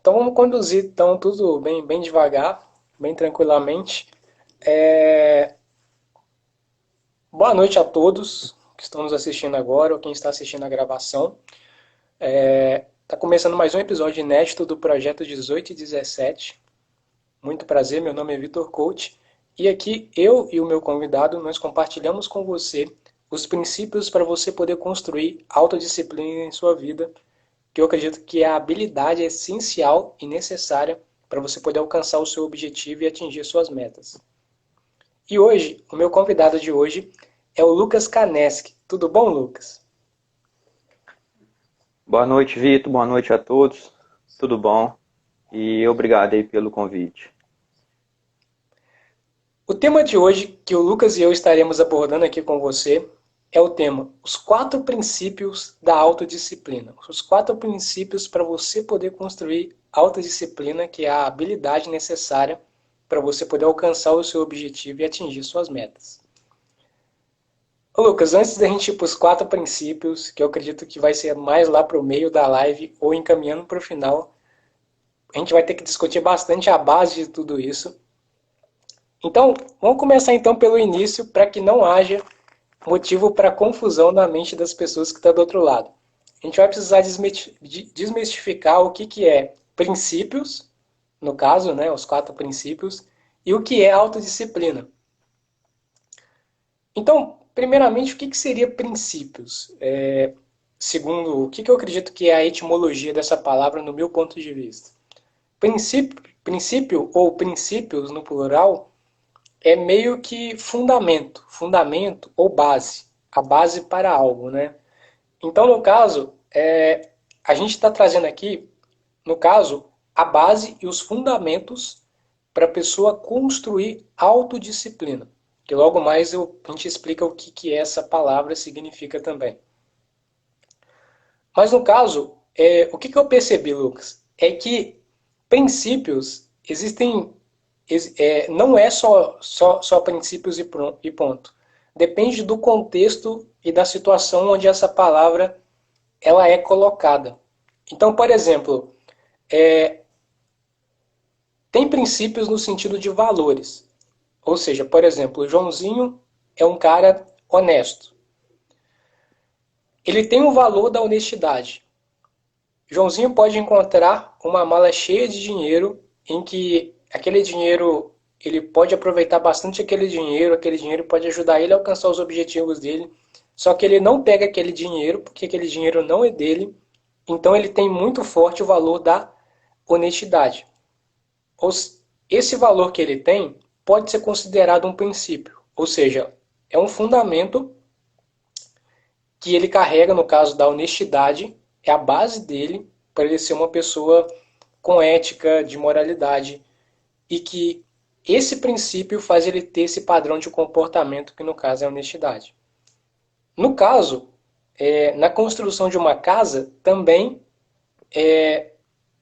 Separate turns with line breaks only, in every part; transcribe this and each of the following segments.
Então vamos conduzir então tudo bem devagar, bem tranquilamente. É, Boa noite a todos que estão nos assistindo agora ou quem está assistindo a gravação. Está começando mais um episódio inédito do Projeto 18 e 17. Muito prazer, meu nome é Vitor Coach e aqui eu e o meu convidado nós compartilhamos com você os princípios para você poder construir autodisciplina em sua vida, que eu acredito que é a habilidade essencial e necessária para você poder alcançar o seu objetivo e atingir suas metas. E hoje, o meu convidado de hoje é o Lucas Kaneski. Tudo bom, Lucas?
Boa noite, Vitor. Boa noite a todos. Tudo bom? E obrigado aí pelo convite.
O tema de hoje que o Lucas e eu estaremos abordando aqui com você é o tema Os 4 princípios da autodisciplina. Os 4 princípios para você poder construir autodisciplina, que é a habilidade necessária para você poder alcançar o seu objetivo e atingir suas metas. Ô Lucas, antes da gente ir para os 4 princípios, que eu acredito que vai ser mais lá para o meio da live ou encaminhando para o final, a gente vai ter que discutir bastante a base de tudo isso. Então, vamos começar então pelo início para que não haja motivo para confusão na mente das pessoas que estão do outro lado. A gente vai precisar desmistificar o que é princípios, no caso, né, os 4 princípios, e o que é autodisciplina. Então, primeiramente, o que seria princípios? Segundo o que eu acredito que é a etimologia dessa palavra no meu ponto de vista. Princípio ou princípios no plural é meio que fundamento ou base, a base para algo, né? Então, no caso, a gente está trazendo aqui, no caso, a base e os fundamentos para a pessoa construir autodisciplina. Que logo mais a gente explica o que essa palavra significa também. Mas no caso, o que eu percebi, Lucas, é que princípios existem, não é só princípios e ponto. Depende do contexto e da situação onde essa palavra ela é colocada. Então, por exemplo, tem princípios no sentido de valores. Ou seja, por exemplo, o Joãozinho é um cara honesto. Ele tem o valor da honestidade. Joãozinho pode encontrar uma mala cheia de dinheiro em que aquele dinheiro ele pode aproveitar bastante aquele dinheiro pode ajudar ele a alcançar os objetivos dele, só que ele não pega aquele dinheiro porque aquele dinheiro não é dele, então ele tem muito forte o valor da honestidade. Esse valor que ele tem pode ser considerado um princípio, ou seja, é um fundamento que ele carrega no caso da honestidade, é a base dele para ele ser uma pessoa com ética, de moralidade, e que esse princípio faz ele ter esse padrão de comportamento que no caso é a honestidade. No caso, na construção de uma casa, também,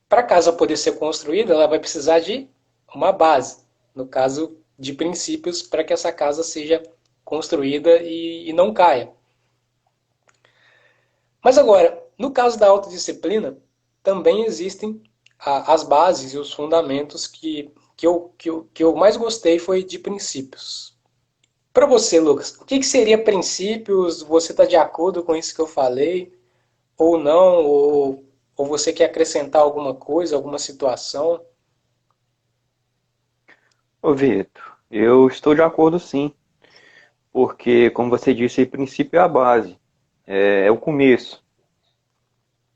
para a casa poder ser construída, ela vai precisar de uma base, no caso de princípios, para que essa casa seja construída e não caia. Mas agora, no caso da autodisciplina, também existem as bases e os fundamentos que eu mais gostei foi de princípios. Para você, Lucas, o que seria princípios? Você está de acordo com isso que eu falei? Ou não? Ou você quer acrescentar alguma coisa, alguma situação?
Ô, Vitor, eu estou de acordo sim, porque, como você disse, o princípio é a base, é o começo,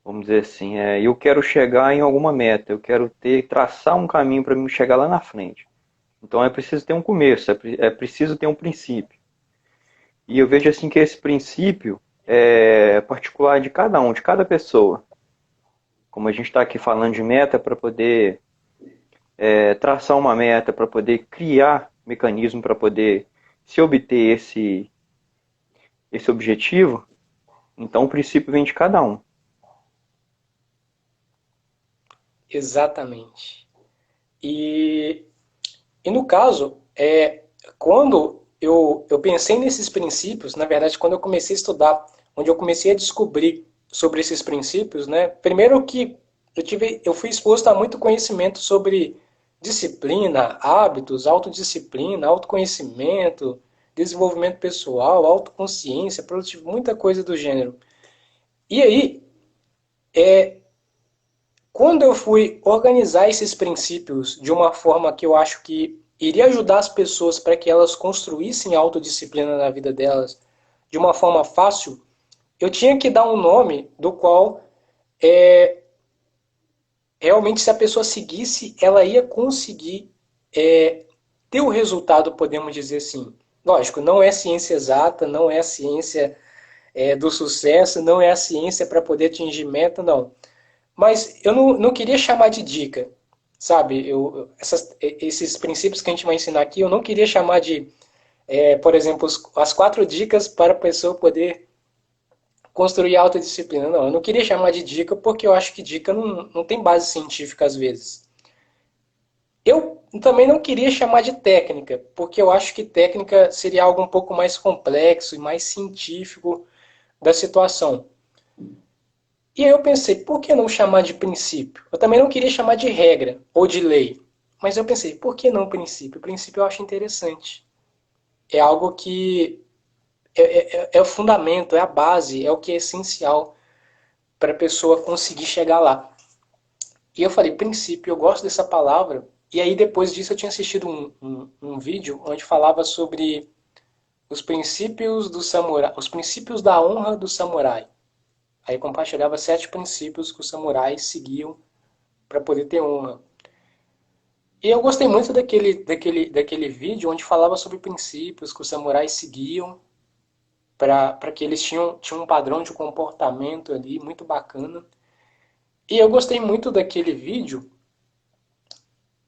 vamos dizer assim. Eu quero chegar em alguma meta, eu quero traçar um caminho para me chegar lá na frente. Então é preciso ter um começo, é preciso ter um princípio. E eu vejo assim que esse princípio é particular de cada um, de cada pessoa. Como a gente está aqui falando de meta para poder traçar uma meta, para poder criar mecanismo para poder se obter esse objetivo, então o princípio vem de cada um.
Exatamente. E, e no caso, quando eu pensei nesses princípios, na verdade, quando eu comecei a estudar, onde eu comecei a descobrir sobre esses princípios, né? Primeiro que eu fui exposto a muito conhecimento sobre disciplina, hábitos, autodisciplina, autoconhecimento, desenvolvimento pessoal, autoconsciência, produtividade, muita coisa do gênero. E aí, quando eu fui organizar esses princípios de uma forma que eu acho que iria ajudar as pessoas para que elas construíssem autodisciplina na vida delas de uma forma fácil, eu tinha que dar um nome do qual realmente se a pessoa seguisse, ela ia conseguir ter o resultado, podemos dizer assim. Lógico, não é ciência exata, não é a ciência do sucesso, não é a ciência para poder atingir meta, não. Mas eu não queria chamar de dica, sabe? Esses princípios que a gente vai ensinar aqui, eu não queria chamar de, por exemplo, as 4 dicas para a pessoa poder construir autodisciplina. Não, eu não queria chamar de dica porque eu acho que dica não tem base científica às vezes. Eu também não queria chamar de técnica, porque eu acho que técnica seria algo um pouco mais complexo e mais científico da situação. E aí eu pensei, por que não chamar de princípio? Eu também não queria chamar de regra ou de lei. Mas eu pensei, por que não princípio? O princípio eu acho interessante. É algo que é o fundamento, é a base, é o que é essencial para a pessoa conseguir chegar lá. E eu falei, princípio, eu gosto dessa palavra. E aí depois disso eu tinha assistido um vídeo onde falava sobre os princípios do samurai, os princípios da honra do samurai. Aí compartilhava 7 princípios que os samurais seguiam para poder ter honra. E eu gostei muito daquele vídeo onde falava sobre princípios que os samurais seguiam para que eles tinham um padrão de comportamento ali muito bacana. E eu gostei muito daquele vídeo.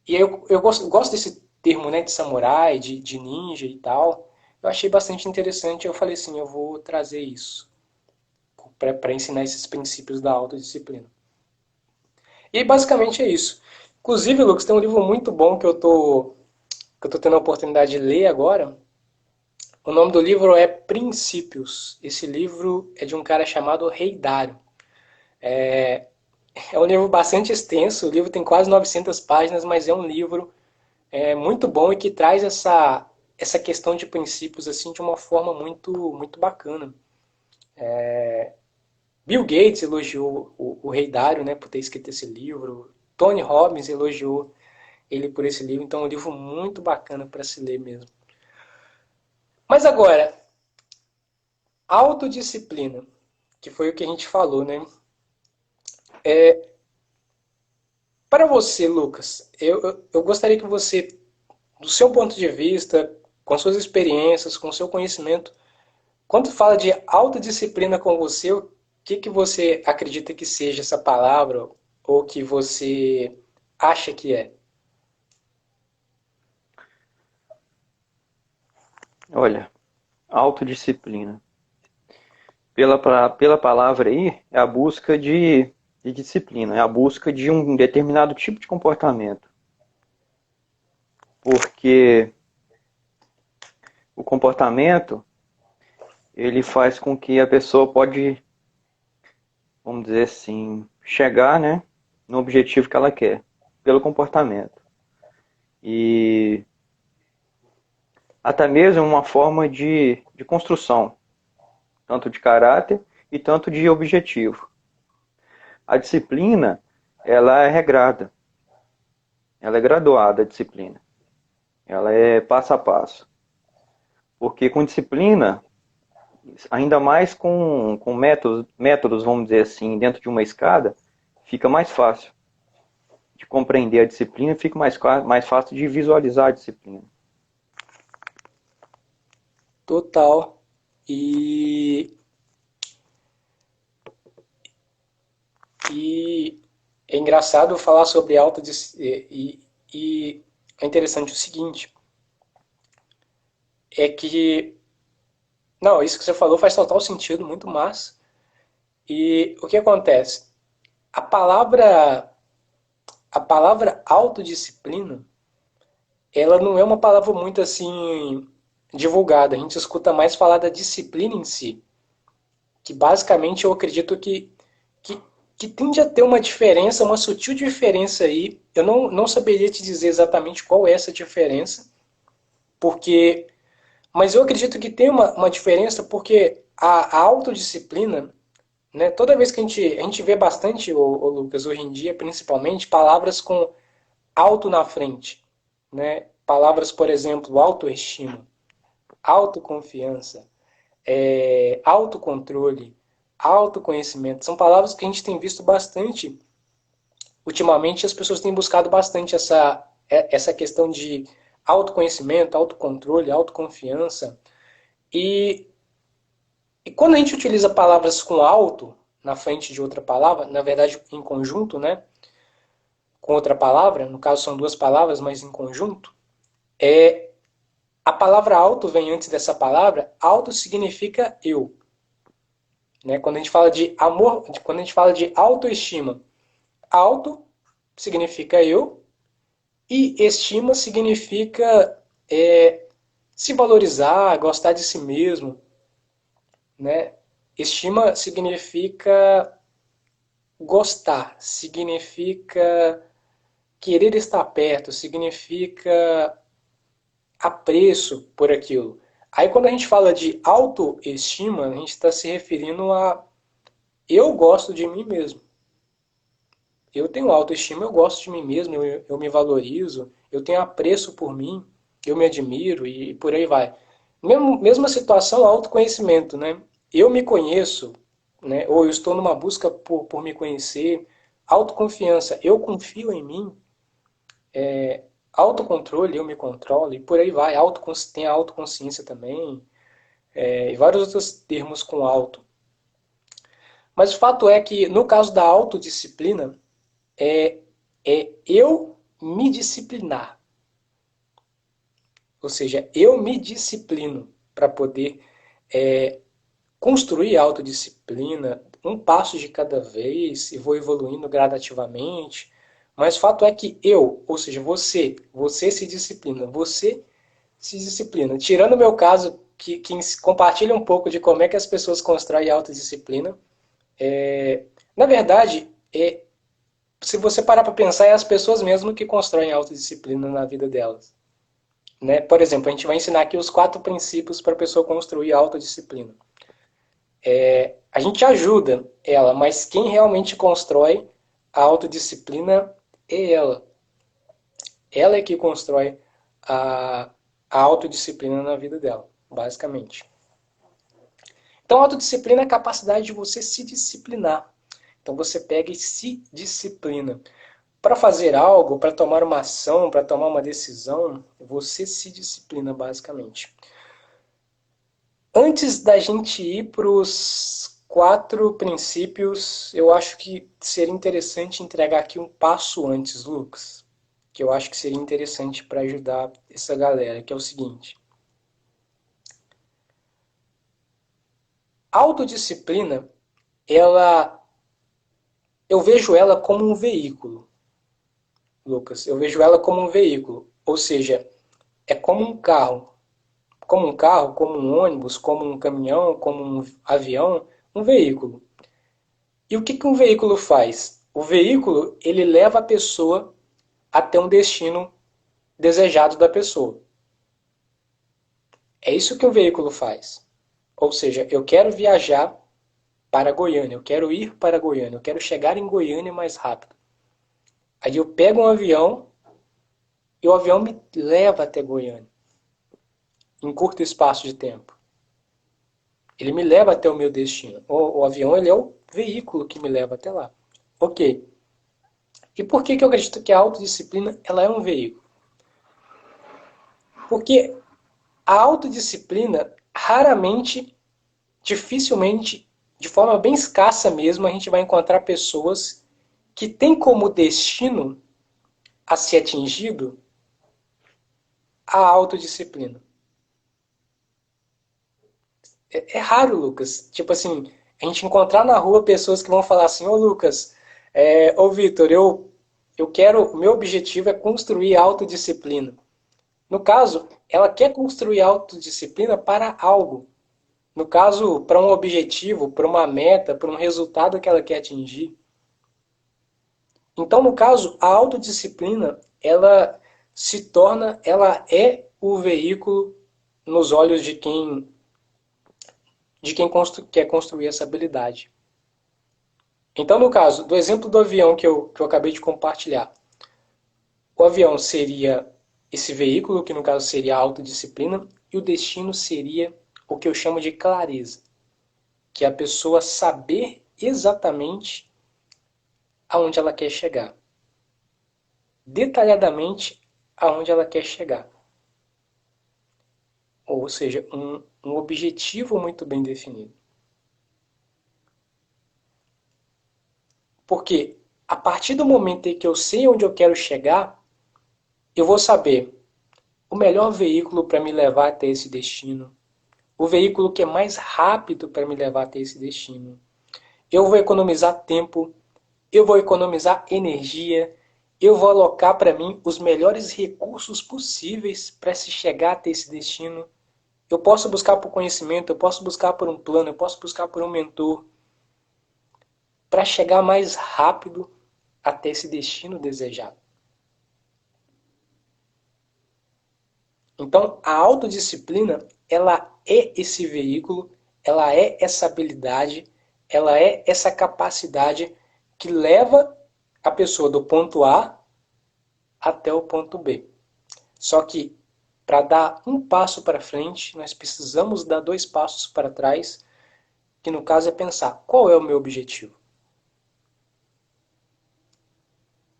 E eu gosto desse termo, né, de samurai, de ninja e tal. Eu achei bastante interessante. Eu falei assim, eu vou trazer isso para ensinar esses princípios da autodisciplina. E basicamente é isso. Inclusive, Lucas, tem um livro muito bom que eu tô tendo a oportunidade de ler agora. O nome do livro é Princípios. Esse livro é de um cara chamado Rei Dário. É um livro bastante extenso, o livro tem quase 900 páginas, mas é um livro muito bom e que traz essa questão de princípios assim de uma forma muito bacana. Bill Gates elogiou o Rei Dário, né, por ter escrito esse livro. Tony Robbins elogiou ele por esse livro, então é um livro muito bacana para se ler mesmo. Mas agora, autodisciplina, que foi o que a gente falou, né? Para você, Lucas, eu gostaria que você, do seu ponto de vista, com suas experiências, com seu conhecimento, quando fala de autodisciplina com você, o que você acredita que seja essa palavra ou que você acha que é?
Olha, autodisciplina. Pela palavra aí, é a busca de disciplina, é a busca de um determinado tipo de comportamento. Porque o comportamento, ele faz com que a pessoa pode, vamos dizer assim, chegar, né, no objetivo que ela quer, pelo comportamento. E até mesmo uma forma de construção, tanto de caráter e tanto de objetivo. A disciplina, ela é regrada, ela é graduada, a disciplina. Ela é passo a passo. Porque com disciplina, ainda mais com métodos, vamos dizer assim, dentro de uma escada, fica mais fácil de compreender a disciplina, fica mais fácil de visualizar a disciplina.
Total. E, e é engraçado falar sobre e é interessante o seguinte, é que, não, isso que você falou faz total sentido, muito massa. E o que acontece? A palavra, a palavra autodisciplina, ela não é uma palavra muito assim divulgada. A gente escuta mais falar da disciplina em si, que basicamente eu acredito que que tende a ter uma diferença, uma sutil diferença aí. Eu não saberia te dizer exatamente qual é essa diferença, porque, mas eu acredito que tem uma diferença porque a autodisciplina, né, toda vez que a gente vê bastante, ô Lucas, hoje em dia, principalmente, palavras com auto na frente, né? Palavras, por exemplo, autoestima, autoconfiança, autocontrole, autoconhecimento. São palavras que a gente tem visto bastante. Ultimamente, as pessoas têm buscado bastante essa questão de autoconhecimento, autocontrole, autoconfiança. E, e quando a gente utiliza palavras com auto na frente de outra palavra, na verdade em conjunto, né? Com outra palavra, no caso são duas palavras, mas em conjunto, a palavra auto vem antes dessa palavra. Auto significa eu. Né? Quando a gente fala de amor, quando a gente fala de autoestima, auto significa eu e estima significa se valorizar, gostar de si mesmo. Né? Estima significa gostar, significa querer estar perto, significa apreço por aquilo. Aí quando a gente fala de autoestima, a gente está se referindo a eu gosto de mim mesmo. Eu tenho autoestima, eu gosto de mim mesmo, eu me valorizo, eu tenho apreço por mim, eu me admiro e por aí vai. Mesma situação, autoconhecimento, né? Eu me conheço, né? Ou eu estou numa busca por me conhecer. Autoconfiança, eu confio em mim. Autocontrole, eu me controlo e por aí vai. Tem a autoconsciência também, e vários outros termos com auto. Mas o fato é que, no caso da autodisciplina, é eu me disciplinar. Ou seja, eu me disciplino para poder construir a autodisciplina, um passo de cada vez, e vou evoluindo gradativamente. Mas o fato é que eu, ou seja, você se disciplina. Tirando o meu caso, que compartilha um pouco de como é que as pessoas constroem a autodisciplina. Na verdade, se você parar para pensar, é as pessoas mesmo que constroem a autodisciplina na vida delas. Né? Por exemplo, a gente vai ensinar aqui os 4 princípios para a pessoa construir a autodisciplina. A gente ajuda ela, mas quem realmente constrói a autodisciplina é ela. Ela é que constrói a autodisciplina na vida dela, basicamente. Então, a autodisciplina é a capacidade de você se disciplinar. Então, você pega e se disciplina. Para fazer algo, para tomar uma ação, para tomar uma decisão, você se disciplina, basicamente. Antes da gente ir para os 4 princípios, eu acho que seria interessante entregar aqui um passo antes, Lucas, que eu acho que seria interessante para ajudar essa galera, que é o seguinte. A autodisciplina, eu vejo ela como um veículo, Lucas. Eu vejo ela como um veículo, ou seja, é como um carro. Como um carro, como um ônibus, como um caminhão, como um avião, um veículo. E o que um veículo faz? O veículo, ele leva a pessoa até um destino desejado da pessoa. É isso que um veículo faz. Ou seja, eu quero viajar para Goiânia, eu quero ir para Goiânia, eu quero chegar em Goiânia mais rápido. Aí eu pego um avião e o avião me leva até Goiânia, em curto espaço de tempo. Ele me leva até o meu destino. O avião ele é o veículo que me leva até lá. Ok. E por que eu acredito que a autodisciplina ela é um veículo? Porque a autodisciplina raramente, dificilmente, de forma bem escassa mesmo, a gente vai encontrar pessoas que têm como destino a ser atingido a autodisciplina. É raro, Lucas. Tipo assim, a gente encontrar na rua pessoas que vão falar assim, ô Lucas, ô Vitor, eu quero, o meu objetivo é construir autodisciplina. No caso, ela quer construir autodisciplina para algo. No caso, para um objetivo, para uma meta, para um resultado que ela quer atingir. Então, no caso, a autodisciplina, ela é o veículo nos olhos de quem quer construir essa habilidade. Então, no caso, do exemplo do avião que eu acabei de compartilhar, o avião seria esse veículo, que no caso seria a autodisciplina, e o destino seria o que eu chamo de clareza, que é a pessoa saber exatamente aonde ela quer chegar, detalhadamente aonde ela quer chegar. Ou seja, um objetivo muito bem definido. Porque a partir do momento em que eu sei onde eu quero chegar, eu vou saber o melhor veículo para me levar até esse destino, o veículo que é mais rápido para me levar até esse destino. Eu vou economizar tempo, eu vou economizar energia, eu vou alocar para mim os melhores recursos possíveis para se chegar até esse destino. Eu posso buscar por conhecimento, eu posso buscar por um plano, eu posso buscar por um mentor, para chegar mais rápido até esse destino desejado. Então, a autodisciplina, ela é esse veículo, ela é essa habilidade, ela é essa capacidade que leva a pessoa do ponto A até o ponto B. Só que, para dar um passo para frente, nós precisamos dar dois passos para trás, que no caso é pensar, qual é o meu objetivo?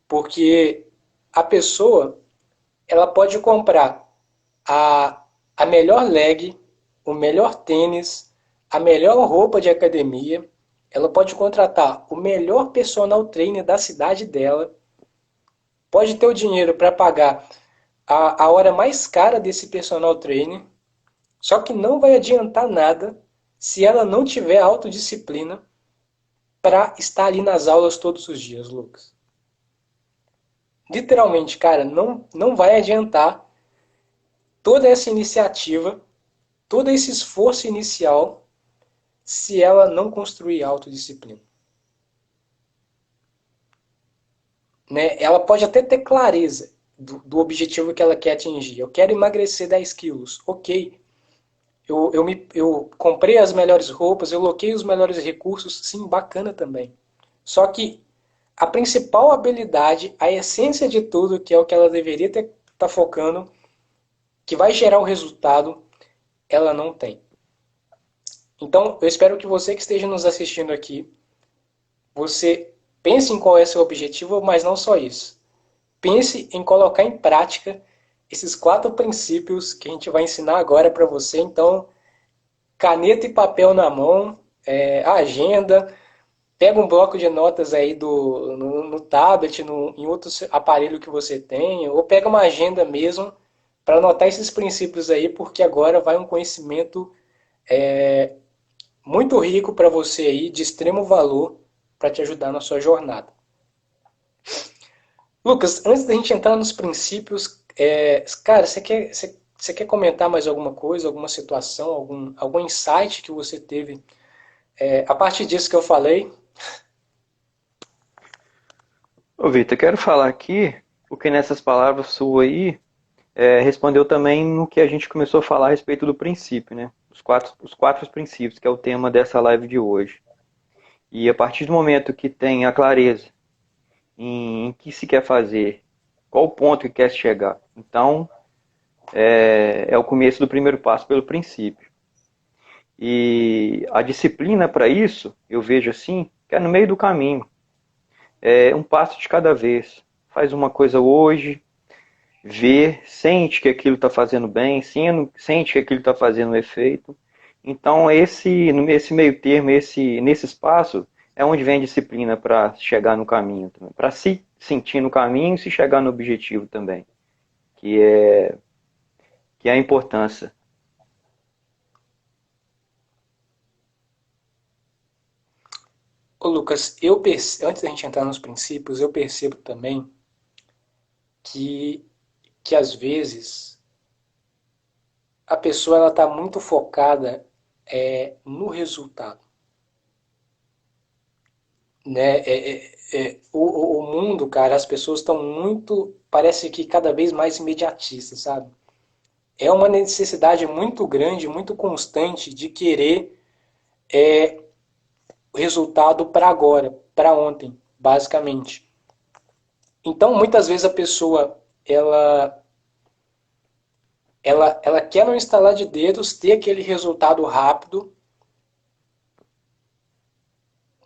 Porque a pessoa, ela pode comprar a melhor leg, o melhor tênis, a melhor roupa de academia. Ela pode contratar o melhor personal trainer da cidade dela. Pode ter o dinheiro para pagar a hora mais cara desse personal trainer. Só que não vai adiantar nada se ela não tiver autodisciplina para estar ali nas aulas todos os dias, Lucas. Literalmente, cara, não vai adiantar toda essa iniciativa, todo esse esforço inicial, se ela não construir autodisciplina. Né? Ela pode até ter clareza do objetivo que ela quer atingir. Eu quero emagrecer 10 quilos. Ok. Eu comprei as melhores roupas, eu loquei os melhores recursos. Sim, bacana também. Só que a principal habilidade, a essência de tudo, que é o que ela deveria estar focando, que vai gerar o resultado, ela não tem. Então, eu espero que você que esteja nos assistindo aqui, você pense em qual é seu objetivo, mas não só isso. Pense em colocar em prática esses 4 princípios que a gente vai ensinar agora para você. Então, caneta e papel na mão, agenda, pega um bloco de notas aí no tablet, em outro aparelho que você tem, ou pega uma agenda mesmo para anotar esses princípios aí, porque agora vai um conhecimento muito rico para você aí, de extremo valor, para te ajudar na sua jornada. Lucas, antes da gente entrar nos princípios, cara, você quer comentar mais alguma coisa, alguma situação, algum insight que você teve a partir disso que eu falei?
Ô, Vitor, quero falar aqui, porque nessas palavras suas aí, respondeu também no que a gente começou a falar a respeito do princípio, né? Os quatro princípios, que é o tema dessa live de hoje. E a partir do momento que tem a clareza em que se quer fazer, qual o ponto que quer chegar, então é o começo do primeiro passo pelo princípio. E a disciplina para isso, eu vejo assim, que é no meio do caminho. É um passo de cada vez. Faz uma coisa hoje, vê, sente que aquilo está fazendo bem, sente que aquilo está fazendo efeito. Então, nesse meio termo, nesse espaço, é onde vem a disciplina para chegar no caminho, para se sentir no caminho e se chegar no objetivo também, que é a importância.
Ô Lucas, antes da gente entrar nos princípios, eu percebo também que, que às vezes a pessoa ela está muito focada no resultado. Né? O mundo mundo, cara, as pessoas estão muito, parece que cada vez mais imediatistas, sabe? É uma necessidade muito grande, muito constante de querer o resultado para agora, para ontem, basicamente. Então, muitas vezes a pessoa, ela quer no instalar de dedos ter aquele resultado rápido,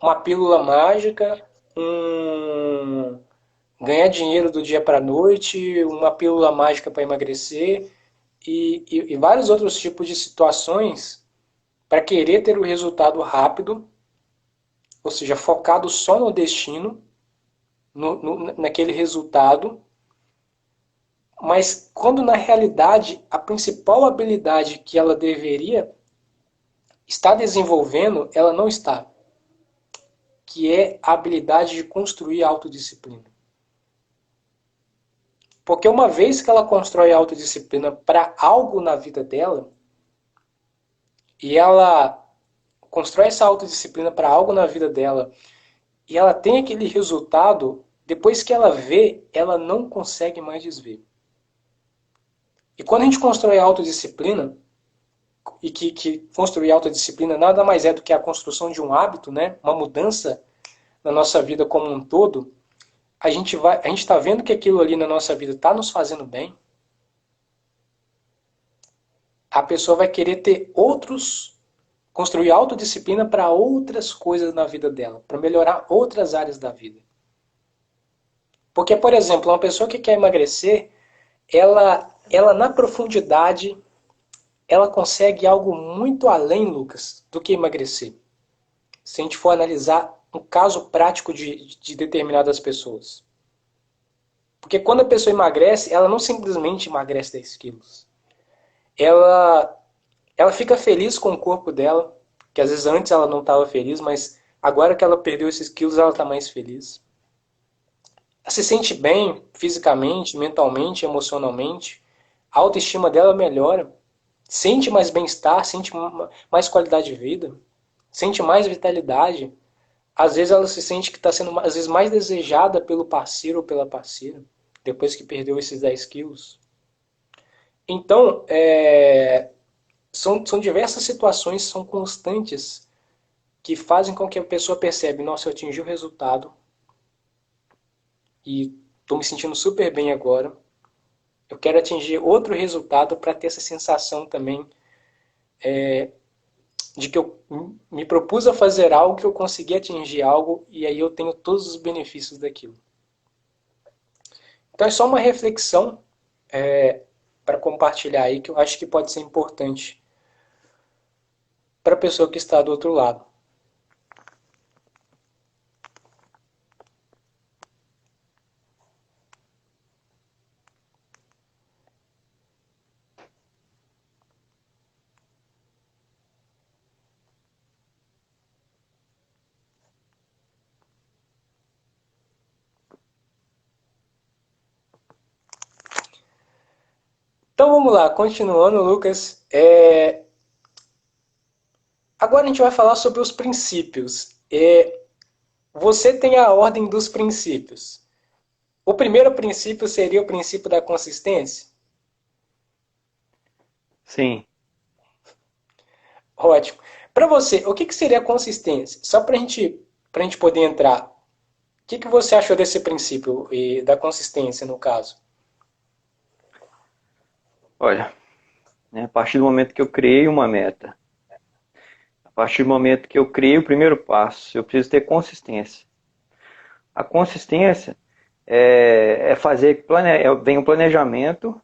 uma pílula mágica, ganhar dinheiro do dia para a noite, uma pílula mágica para emagrecer e vários outros tipos de situações para querer ter o resultado rápido, ou seja, focado só no destino, naquele resultado, mas quando na realidade a principal habilidade que ela deveria estar desenvolvendo, ela não está, que é a habilidade de construir autodisciplina. Porque uma vez que ela constrói autodisciplina para algo na vida dela, e ela constrói essa autodisciplina para algo na vida dela, e ela tem aquele resultado, depois que ela vê, ela não consegue mais desver. E quando a gente constrói autodisciplina, e que construir autodisciplina nada mais é do que a construção de um hábito, né? Uma mudança na nossa vida como um todo, a gente está vendo que aquilo ali na nossa vida está nos fazendo bem, a pessoa vai querer ter construir autodisciplina para outras coisas na vida dela, para melhorar outras áreas da vida. Porque, por exemplo, uma pessoa que quer emagrecer, ela na profundidade, ela consegue algo muito além, Lucas, do que emagrecer. Se a gente for analisar um caso prático de determinadas pessoas. Porque quando a pessoa emagrece, ela não simplesmente emagrece 10 quilos. Ela, ela fica feliz com o corpo dela, que às vezes antes ela não estava feliz, mas agora que ela perdeu esses quilos, ela está mais feliz. Ela se sente bem fisicamente, mentalmente, emocionalmente. A autoestima dela melhora. Sente mais bem-estar, sente mais qualidade de vida, sente mais vitalidade. Às vezes ela se sente que está sendo às vezes mais desejada pelo parceiro ou pela parceira, depois que perdeu esses 10 quilos. Então, são diversas situações, são constantes, que fazem com que a pessoa perceba, nossa, eu atingi o resultado e estou me sentindo super bem agora. Eu quero atingir outro resultado para ter essa sensação também de que eu me propus a fazer algo, que eu consegui atingir algo e aí eu tenho todos os benefícios daquilo. Então é só uma reflexão para compartilhar aí que eu acho que pode ser importante para a pessoa que está do outro lado. Então vamos lá, continuando, Lucas. Agora a gente vai falar sobre os princípios. Você tem a ordem dos princípios. O primeiro princípio seria o princípio da consistência?
Sim.
Ótimo. Para você, o que seria a consistência? Só para a gente poder entrar. O que você achou desse princípio e da consistência, no caso?
Olha, né, a partir do momento que eu criei uma meta, a partir do momento que eu criei o primeiro passo, eu preciso ter consistência. A consistência fazer, vem o planejamento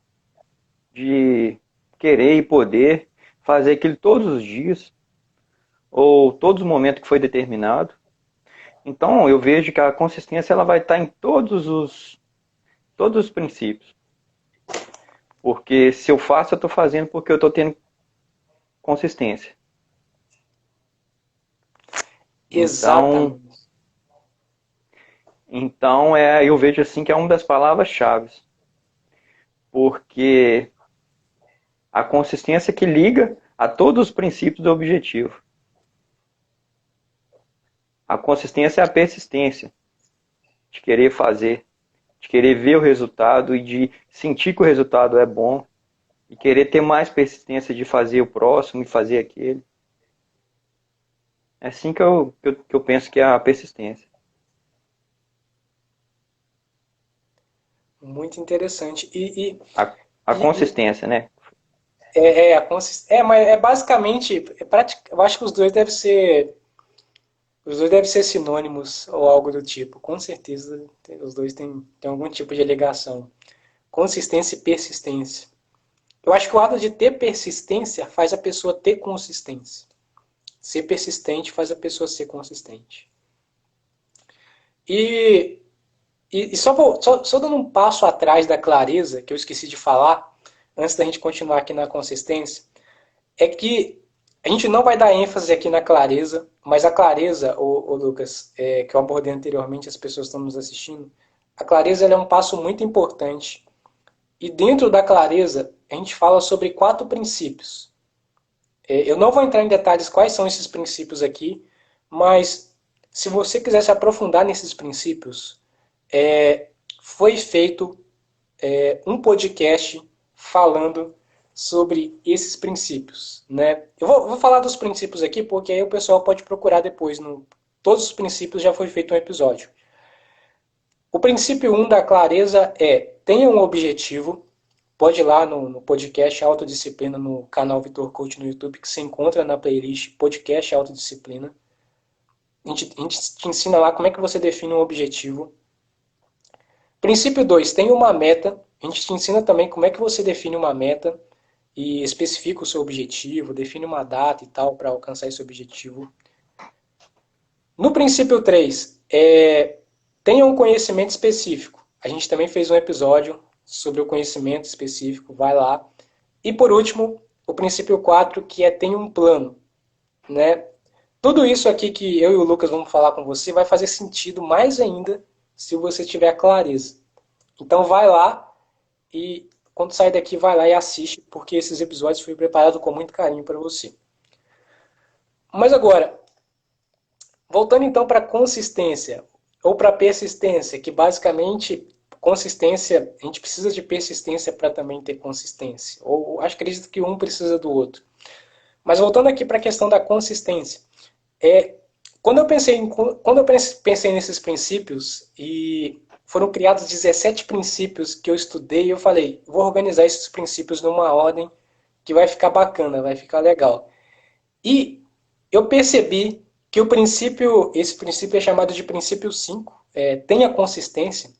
de querer e poder fazer aquilo todos os dias, ou todos os momentos que foi determinado. Então eu vejo que a consistência ela vai estar em todos os princípios. Porque se eu faço, eu estou fazendo porque eu estou tendo consistência.
Exatamente.
Então eu vejo assim que é uma das palavras-chave. Porque a consistência que liga a todos os princípios do objetivo. A consistência é a persistência. de querer fazer, de querer ver o resultado e de sentir que o resultado é bom e querer ter mais persistência de fazer o próximo e fazer aquele. É assim que eu penso que é a persistência.
Muito interessante.
A
E
consistência, né?
mas é basicamente, eu acho que os dois devem ser sinônimos ou algo do tipo. Com certeza, os dois têm algum tipo de ligação. Consistência e persistência. Eu acho que o ato de ter persistência faz a pessoa ter consistência. Ser persistente faz a pessoa ser consistente. E, só dando um passo atrás da clareza, que eu esqueci de falar, antes da gente continuar aqui na consistência, é que a gente não vai dar ênfase aqui na clareza, mas a clareza, o Lucas, que eu abordei anteriormente, as pessoas estão nos assistindo, a clareza é um passo muito importante. E dentro da clareza, a gente fala sobre 4 princípios. Eu não vou entrar em detalhes quais são esses princípios aqui, mas se você quiser se aprofundar nesses princípios, foi feito um podcast falando sobre esses princípios. Né? Eu vou falar dos princípios aqui, porque aí o pessoal pode procurar depois. Todos os princípios já foi feito um episódio. O princípio 1 da clareza é: tenha um objetivo. Pode ir lá no podcast Autodisciplina, no canal Vitor Coach no YouTube, que você encontra na playlist Podcast Autodisciplina. A gente te ensina lá como é que você define um objetivo. Princípio 2, tenha uma meta. A gente te ensina também como é que você define uma meta e especifica o seu objetivo, define uma data e tal para alcançar esse objetivo. No princípio 3, tenha um conhecimento específico. A gente também fez um episódio sobre o conhecimento específico, vai lá. E por último, o princípio 4, que é tenha um plano. Né? Tudo isso aqui que eu e o Lucas vamos falar com você vai fazer sentido mais ainda se você tiver clareza. Então vai lá e quando sair daqui vai lá e assiste, porque esses episódios foram preparados com muito carinho para você. Mas agora, voltando então para consistência ou para persistência, que basicamente consistência, a gente precisa de persistência para também ter consistência. Ou acredito que um precisa do outro. Mas voltando aqui para a questão da consistência, quando eu pensei nesses princípios e foram criados 17 princípios que eu estudei, eu falei, vou organizar esses princípios numa ordem que vai ficar bacana, vai ficar legal. E eu percebi que esse princípio é chamado de princípio 5, tenha consistência.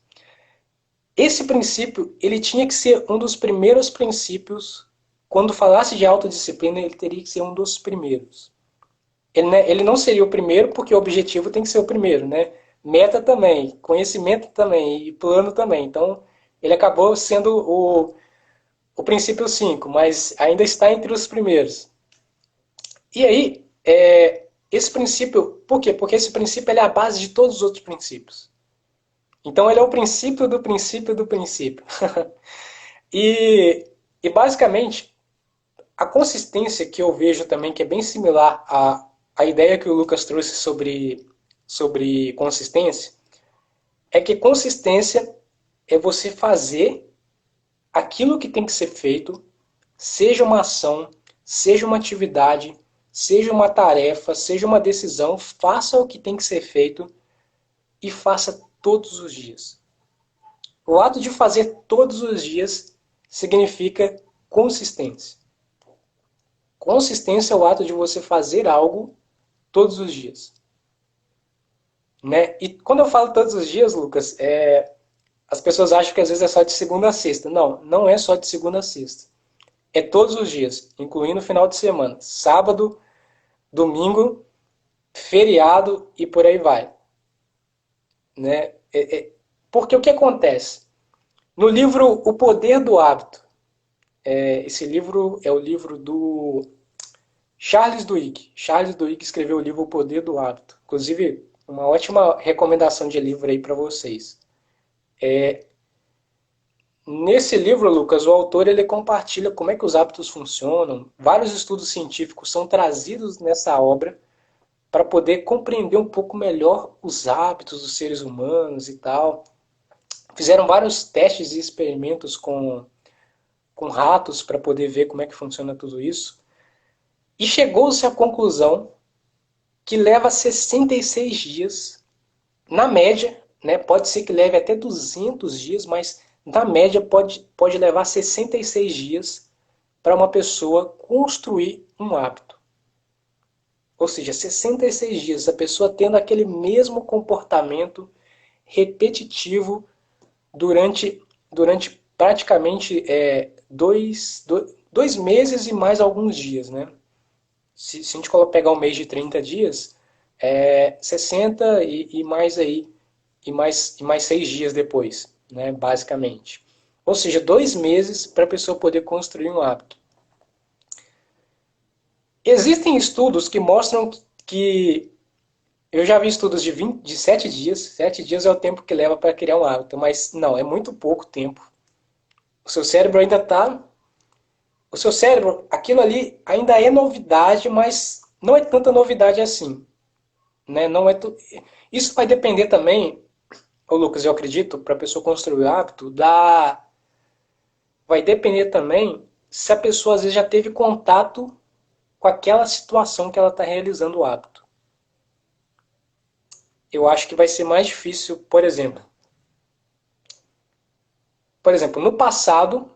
Esse princípio, ele tinha que ser um dos primeiros princípios, quando falasse de autodisciplina, ele teria que ser um dos primeiros. Ele não seria o primeiro, porque o objetivo tem que ser o primeiro, né? Meta também, conhecimento também, e plano também. Então, ele acabou sendo o princípio 5, mas ainda está entre os primeiros. E aí, esse princípio, por quê? Porque esse princípio é a base de todos os outros princípios. Então, ele é o princípio do princípio do princípio. e basicamente, a consistência que eu vejo também, que é bem similar à ideia que o Lucas trouxe sobre consistência, é que consistência é você fazer aquilo que tem que ser feito, seja uma ação, seja uma atividade, seja uma tarefa, seja uma decisão, faça o que tem que ser feito e faça todos os dias. O ato de fazer todos os dias significa consistência. Consistência é o ato de você fazer algo todos os dias. Né? E quando eu falo todos os dias, Lucas, as pessoas acham que às vezes é só de segunda a sexta. Não, não é só de segunda a sexta. É todos os dias, incluindo o final de semana. Sábado, domingo, feriado e por aí vai. Né? Porque o que acontece? No livro O Poder do Hábito, esse livro é o livro do Charles Duhigg. Charles Duhigg escreveu o livro O Poder do Hábito. Inclusive, uma ótima recomendação de livro aí para vocês. Nesse livro, Lucas, o autor ele compartilha como é que os hábitos funcionam. Vários estudos científicos são trazidos nessa obra para poder compreender um pouco melhor os hábitos dos seres humanos e tal. Fizeram vários testes e experimentos com ratos para poder ver como é que funciona tudo isso. E chegou-se à conclusão que leva 66 dias, na média, né? Pode ser que leve até 200 dias, mas na média pode levar 66 dias para uma pessoa construir um hábito. Ou seja, 66 dias, a pessoa tendo aquele mesmo comportamento repetitivo durante praticamente 2 meses e mais alguns dias, né? Se a gente pegar um mês de 30 dias, 60 e mais aí, e mais 6 dias depois, né? Basicamente. Ou seja, 2 meses para a pessoa poder construir um hábito. Existem estudos que mostram que eu já vi estudos de 7 dias. 7 dias é o tempo que leva para criar um hábito, mas não, é muito pouco tempo. O seu cérebro ainda está. O seu cérebro, aquilo ali ainda é novidade, mas não é tanta novidade assim. Né? Não é Isso vai depender também, ô Lucas, eu acredito, para a pessoa construir o hábito, vai depender também se a pessoa às vezes já teve contato com aquela situação que ela está realizando o hábito. Eu acho que vai ser mais difícil, por exemplo, no passado,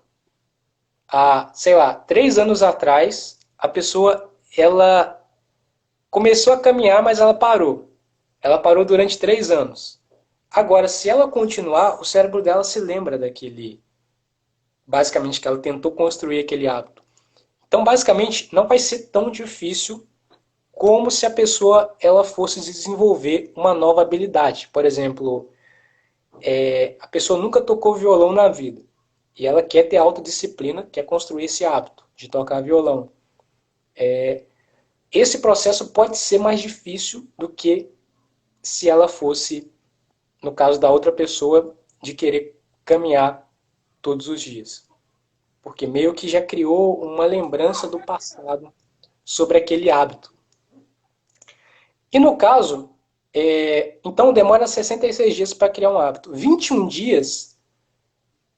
há, sei lá, 3 anos atrás, a pessoa ela começou a caminhar, mas ela parou. Ela parou durante 3 anos. Agora, se ela continuar, o cérebro dela se lembra basicamente, que ela tentou construir aquele hábito. Então, basicamente, não vai ser tão difícil como se a pessoa ela fosse desenvolver uma nova habilidade. Por exemplo, a pessoa nunca tocou violão na vida e ela quer ter autodisciplina, quer construir esse hábito de tocar violão. Esse processo pode ser mais difícil do que se ela fosse, no caso da outra pessoa, de querer caminhar todos os dias. Porque meio que já criou uma lembrança do passado sobre aquele hábito. E no caso, então demora 66 dias para criar um hábito. 21 dias,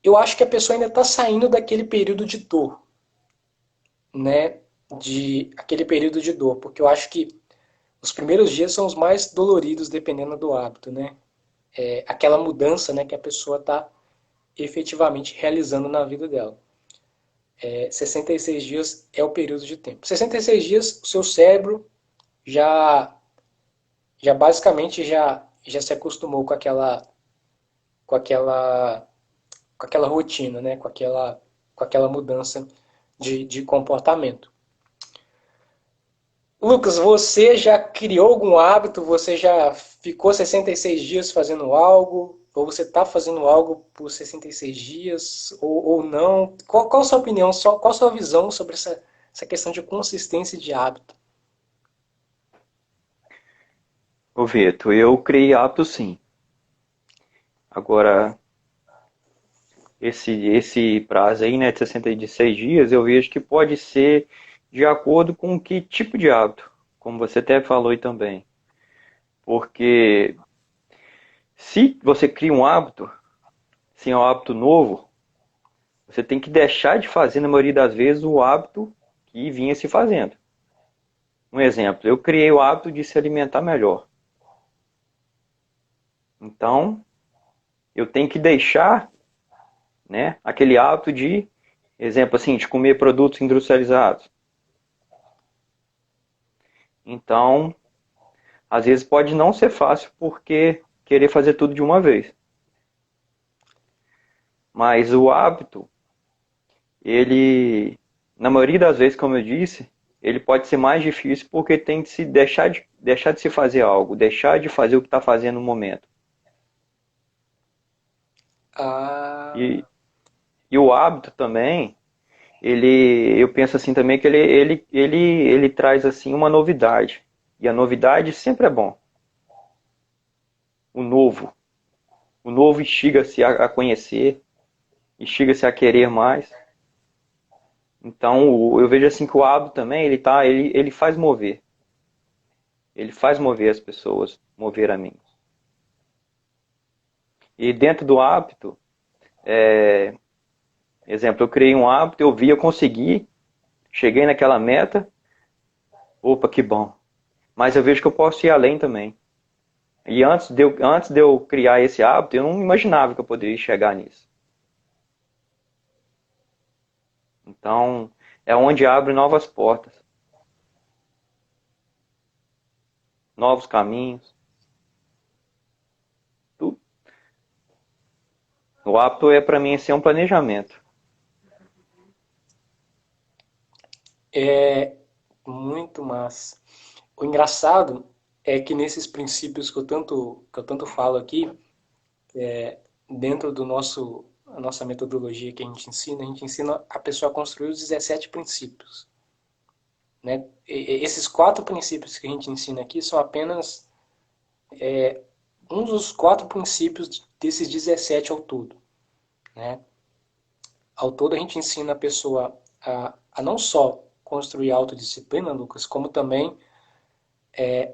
eu acho que a pessoa ainda está saindo daquele período de dor, né? Aquele período de dor, porque eu acho que os primeiros dias são os mais doloridos, dependendo do hábito, né? Aquela mudança, né, que a pessoa está efetivamente realizando na vida dela. 66 dias é o período de tempo. 66 dias, o seu cérebro já basicamente já se acostumou com aquela, com aquela rotina, né? Com aquela mudança de comportamento. Lucas, você já criou algum hábito? Você já ficou 66 dias fazendo algo? Ou você está fazendo algo por 66 dias? Ou não? Qual a sua opinião? Qual a sua visão sobre essa questão de consistência de hábito?
Ô Vitor, eu criei hábito sim. Agora, esse prazo aí, né, de 66 dias, eu vejo que pode ser de acordo com que tipo de hábito, como você até falou aí também. Porque se você cria um hábito, se é um hábito novo, você tem que deixar de fazer, na maioria das vezes, o hábito que vinha se fazendo. Um exemplo, eu criei o hábito de se alimentar melhor. Então, eu tenho que deixar, né, aquele hábito de, exemplo assim, de comer produtos industrializados. Então, às vezes pode não ser fácil porque querer fazer tudo de uma vez. Mas o hábito, ele, na maioria das vezes, como eu disse, ele pode ser mais difícil porque tem que se deixar de se fazer algo, deixar de fazer o que está fazendo no momento.
Ah,
E, e o hábito também, eu penso assim também que ele traz assim uma novidade. E a novidade sempre é bom. O novo. O novo instiga-se a conhecer, instiga-se a querer mais. Então, eu vejo assim que o hábito também, ele faz mover. Ele faz mover as pessoas, mover a mim. E dentro do hábito, exemplo, eu criei um hábito, eu vi, eu consegui, cheguei naquela meta, opa, que bom. Mas eu vejo que eu posso ir além também. E antes de eu criar esse hábito, eu não imaginava que eu poderia chegar nisso. Então, é onde abre novas portas, novos caminhos. Tudo. O hábito é para mim ser um planejamento.
É muito massa. O engraçado é que nesses princípios que eu tanto falo aqui, dentro do a nossa metodologia que a gente ensina a pessoa a construir os 17 princípios. Né? Esses 4 princípios que a gente ensina aqui são apenas um dos 4 princípios desses 17 ao todo. Né? Ao todo a gente ensina a pessoa a não só construir autodisciplina, Lucas, como também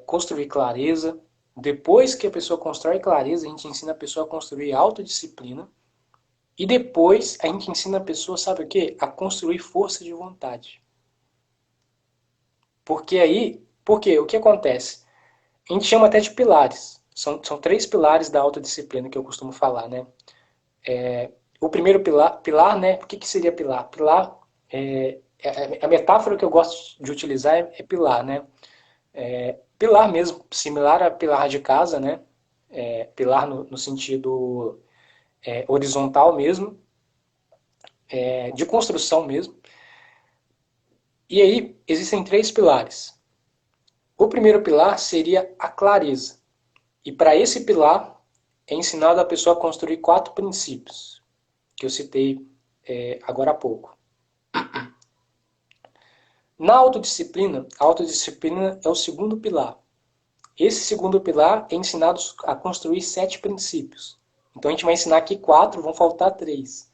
construir clareza. Depois que a pessoa constrói clareza, a gente ensina a pessoa a construir autodisciplina. E depois a gente ensina a pessoa, sabe o quê? A construir força de vontade. Porque o que acontece? A gente chama até de pilares. São 3 pilares da autodisciplina que eu costumo falar, né? O primeiro pilar, né? O que seria pilar? Pilar, a metáfora que eu gosto de utilizar é pilar, né? Pilar mesmo, similar a pilar de casa, né? Pilar no sentido horizontal mesmo, de construção mesmo. E aí existem 3 pilares. O primeiro pilar seria a clareza. E para esse pilar é ensinado a pessoa a construir 4 princípios, que eu citei agora há pouco. Na autodisciplina, a autodisciplina é o segundo pilar. Esse segundo pilar é ensinado a construir 7 princípios. Então a gente vai ensinar aqui 4, vão faltar 3.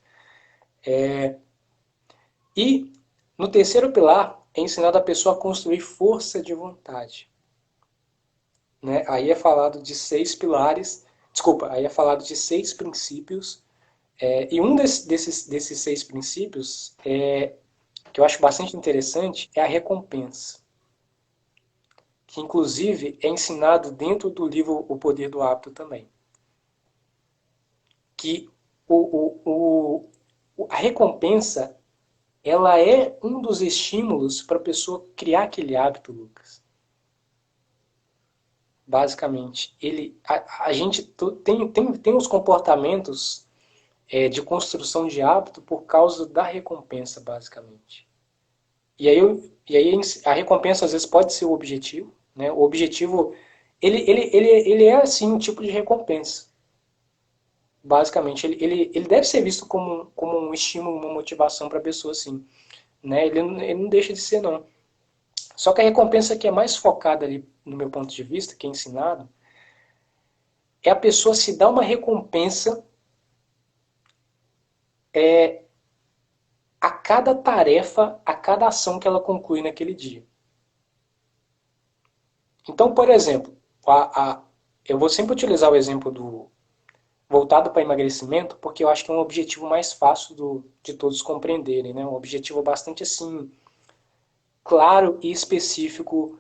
E no terceiro pilar é ensinado a pessoa a construir força de vontade. Né? Aí é falado de 6 pilares, desculpa, aí é falado de 6 princípios. E um desses 6 princípios, que eu acho bastante interessante, é a recompensa. Que inclusive é ensinado dentro do livro O Poder do Hábito também. Que a recompensa ela é um dos estímulos para a pessoa criar aquele hábito, Lucas. Basicamente, a gente tem os comportamentos de construção de hábito por causa da recompensa, basicamente. E aí a recompensa às vezes pode ser o objetivo, né? O objetivo, ele é assim um tipo de recompensa. Basicamente, ele deve ser visto como um estímulo, uma motivação para a pessoa, sim. Né? Ele não deixa de ser, não. Só que a recompensa que é mais focada ali, no meu ponto de vista, que é ensinado, é a pessoa se dar uma recompensa a cada tarefa, a cada ação que ela conclui naquele dia. Então, por exemplo, eu vou sempre utilizar o exemplo do voltado para emagrecimento, porque eu acho que é um objetivo mais fácil de todos compreenderem, né? Um objetivo bastante assim claro e específico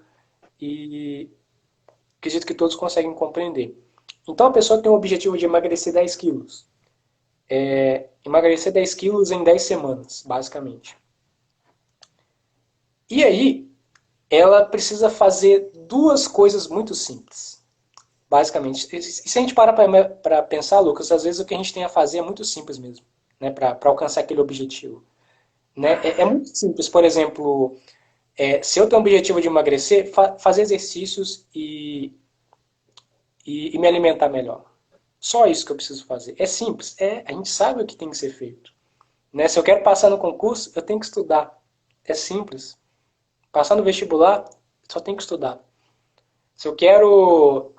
e acredito que todos conseguem compreender. Então a pessoa tem o objetivo de emagrecer 10 quilos. Emagrecer 10 quilos em 10 semanas, basicamente. E aí, ela precisa fazer 2 coisas muito simples. Basicamente. E se a gente parar para pensar, Lucas, às vezes o que a gente tem a fazer é muito simples mesmo, né, para alcançar aquele objetivo. Né? É muito simples, por exemplo, se eu tenho o objetivo de emagrecer, fazer exercícios e me alimentar melhor. Só isso que eu preciso fazer. É simples, a gente sabe o que tem que ser feito. Né? Se eu quero passar no concurso, eu tenho que estudar. É simples. Passar no vestibular, só tenho que estudar. Se eu quero,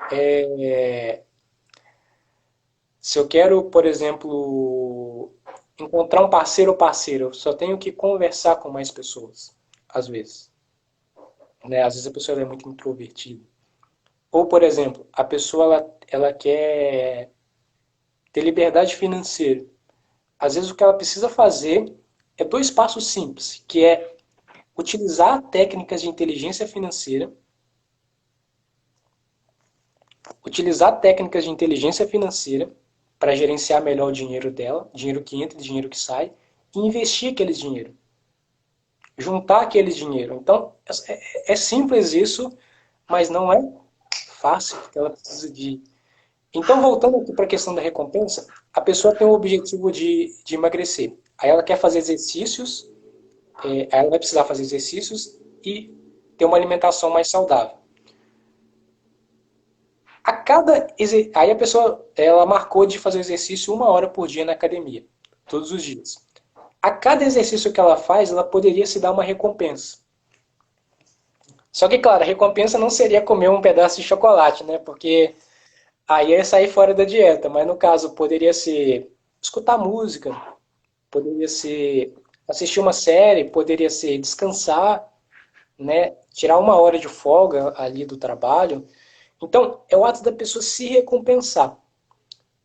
por exemplo, encontrar um parceiro ou parceira, eu só tenho que conversar com mais pessoas, às vezes. Né? Às vezes a pessoa é muito introvertida. Ou, por exemplo, a pessoa ela quer ter liberdade financeira. Às vezes o que ela precisa fazer é dois passos simples, que é utilizar técnicas de inteligência financeira, utilizar técnicas de inteligência financeira para gerenciar melhor o dinheiro dela, dinheiro que entra e dinheiro que sai, e investir aquele dinheiro, juntar aquele dinheiro. Então, é simples isso, mas não é fácil, porque ela precisa de. Então, voltando aqui para a questão da recompensa, a pessoa tem o objetivo de emagrecer. Aí ela quer fazer exercícios, ela vai precisar fazer exercícios e ter uma alimentação mais saudável. Aí a pessoa ela marcou de fazer exercício 1 hora por dia na academia, todos os dias. A cada exercício que ela faz, ela poderia se dar uma recompensa. Só que, claro, a recompensa não seria comer um pedaço de chocolate, né? Porque aí é sair fora da dieta. Mas no caso, poderia ser escutar música, poderia ser assistir uma série, poderia ser descansar, né? Tirar 1 hora de folga ali do trabalho. Então, é o ato da pessoa se recompensar.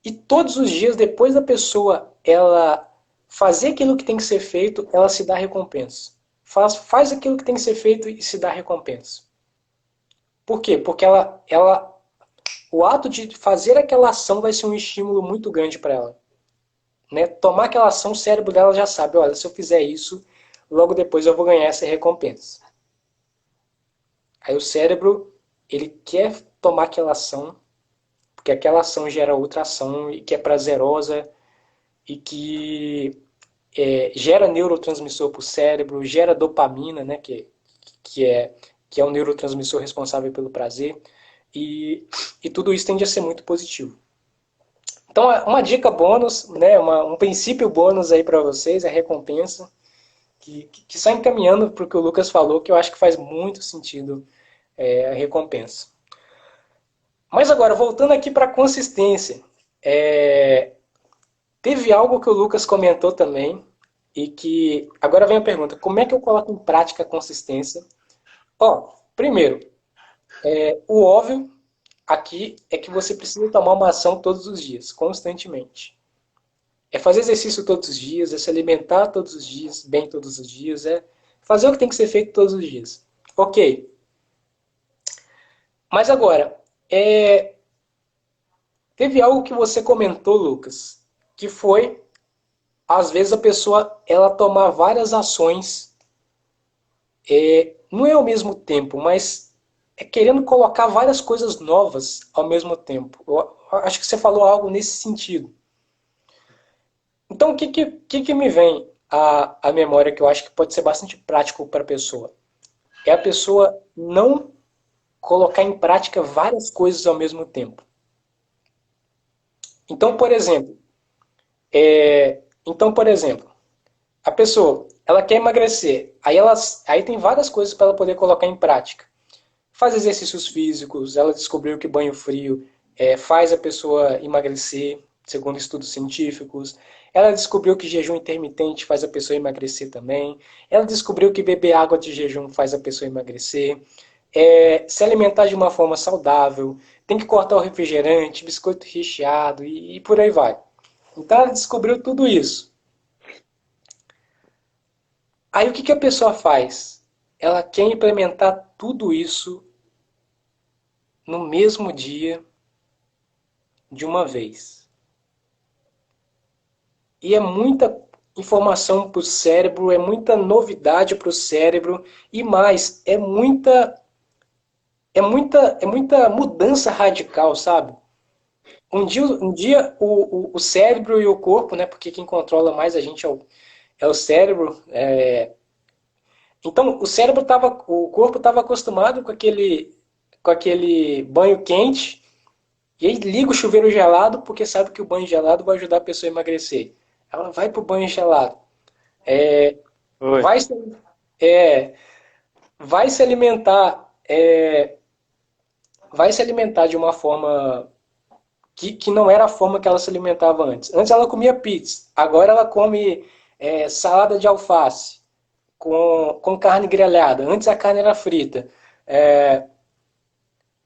E todos os dias, depois da pessoa ela fazer aquilo que tem que ser feito, ela se dá recompensa. Faz aquilo que tem que ser feito e se dá recompensa. Por quê? Porque o ato de fazer aquela ação vai ser um estímulo muito grande para ela. Né? Tomar aquela ação, o cérebro dela já sabe, olha, se eu fizer isso, logo depois eu vou ganhar essa recompensa. Aí o cérebro, ele quer tomar aquela ação, porque aquela ação gera outra ação e que é prazerosa e que gera neurotransmissor para o cérebro, gera dopamina, né, que, é, que é um neurotransmissor responsável pelo prazer, e tudo isso tende a ser muito positivo. Então, uma dica bônus, né, um princípio bônus aí para vocês é a recompensa, que só encaminhando para o que o Lucas falou, que eu acho que faz muito sentido a recompensa. Mas agora, voltando aqui para a consistência, teve algo que o Lucas comentou também, e que agora vem a pergunta: como é que eu coloco em prática a consistência? Primeiro, o óbvio aqui é que você precisa tomar uma ação todos os dias, constantemente. É fazer exercício todos os dias, é se alimentar todos os dias, bem todos os dias, é fazer o que tem que ser feito todos os dias. Ok. Mas agora, teve algo que você comentou, Lucas, que foi, às vezes a pessoa ela tomar várias ações, não é ao mesmo tempo, mas é querendo colocar várias coisas novas ao mesmo tempo. Eu acho que você falou algo nesse sentido. Então, o que me vem à memória que eu acho que pode ser bastante prático para a pessoa? É a pessoa não colocar em prática várias coisas ao mesmo tempo. Então, por exemplo, a pessoa ela quer emagrecer, aí tem várias coisas para ela poder colocar em prática. Faz exercícios físicos, ela descobriu que banho frio faz a pessoa emagrecer, segundo estudos científicos. Ela descobriu que jejum intermitente faz a pessoa emagrecer também. Ela descobriu que beber água de jejum faz a pessoa emagrecer. Se alimentar de uma forma saudável, tem que cortar o refrigerante, biscoito recheado e por aí vai. Então ela descobriu tudo isso. Aí o que a pessoa faz? Ela quer implementar tudo isso no mesmo dia, de uma vez. E é muita informação para o cérebro, é muita novidade para o cérebro e mais, é muita mudança radical, sabe? Um dia o cérebro e o corpo, né? Porque quem controla mais a gente é o cérebro. Então o corpo estava acostumado com aquele banho quente e aí liga o chuveiro gelado porque sabe que o banho gelado vai ajudar a pessoa a emagrecer. Ela vai pro banho gelado. É,
Oi.
vai, se, é, vai se alimentar. Vai se alimentar de uma forma que não era a forma que ela se alimentava antes. Antes ela comia pizza, agora ela come salada de alface com carne grelhada. Antes a carne era frita. É,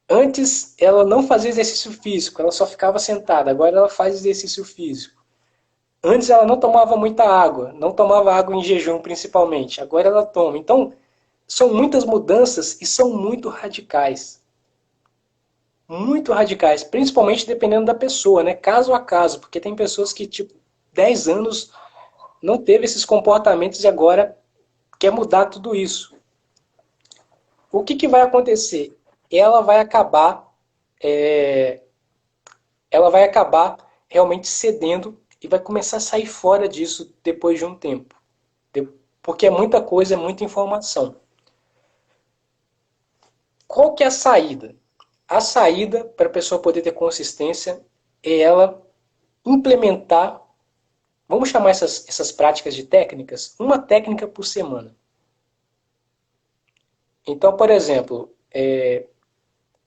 Antes ela não fazia exercício físico, ela só ficava sentada. Agora ela faz exercício físico. Antes ela não tomava muita água, não tomava água em jejum principalmente. Agora ela toma. Então, são muitas mudanças e são muito radicais. Muito radicais, principalmente dependendo da pessoa, né? Caso a caso, porque tem pessoas que, tipo, 10 anos não teve esses comportamentos e agora quer mudar tudo isso. O que, que vai acontecer? Ela vai acabar, é, ela vai acabar realmente cedendo e vai começar a sair fora disso depois de um tempo. Porque é muita coisa, é muita informação. Qual que é a saída? A saída para a pessoa poder ter consistência é ela implementar, vamos chamar essas práticas de técnicas, uma técnica por semana. Então, por exemplo,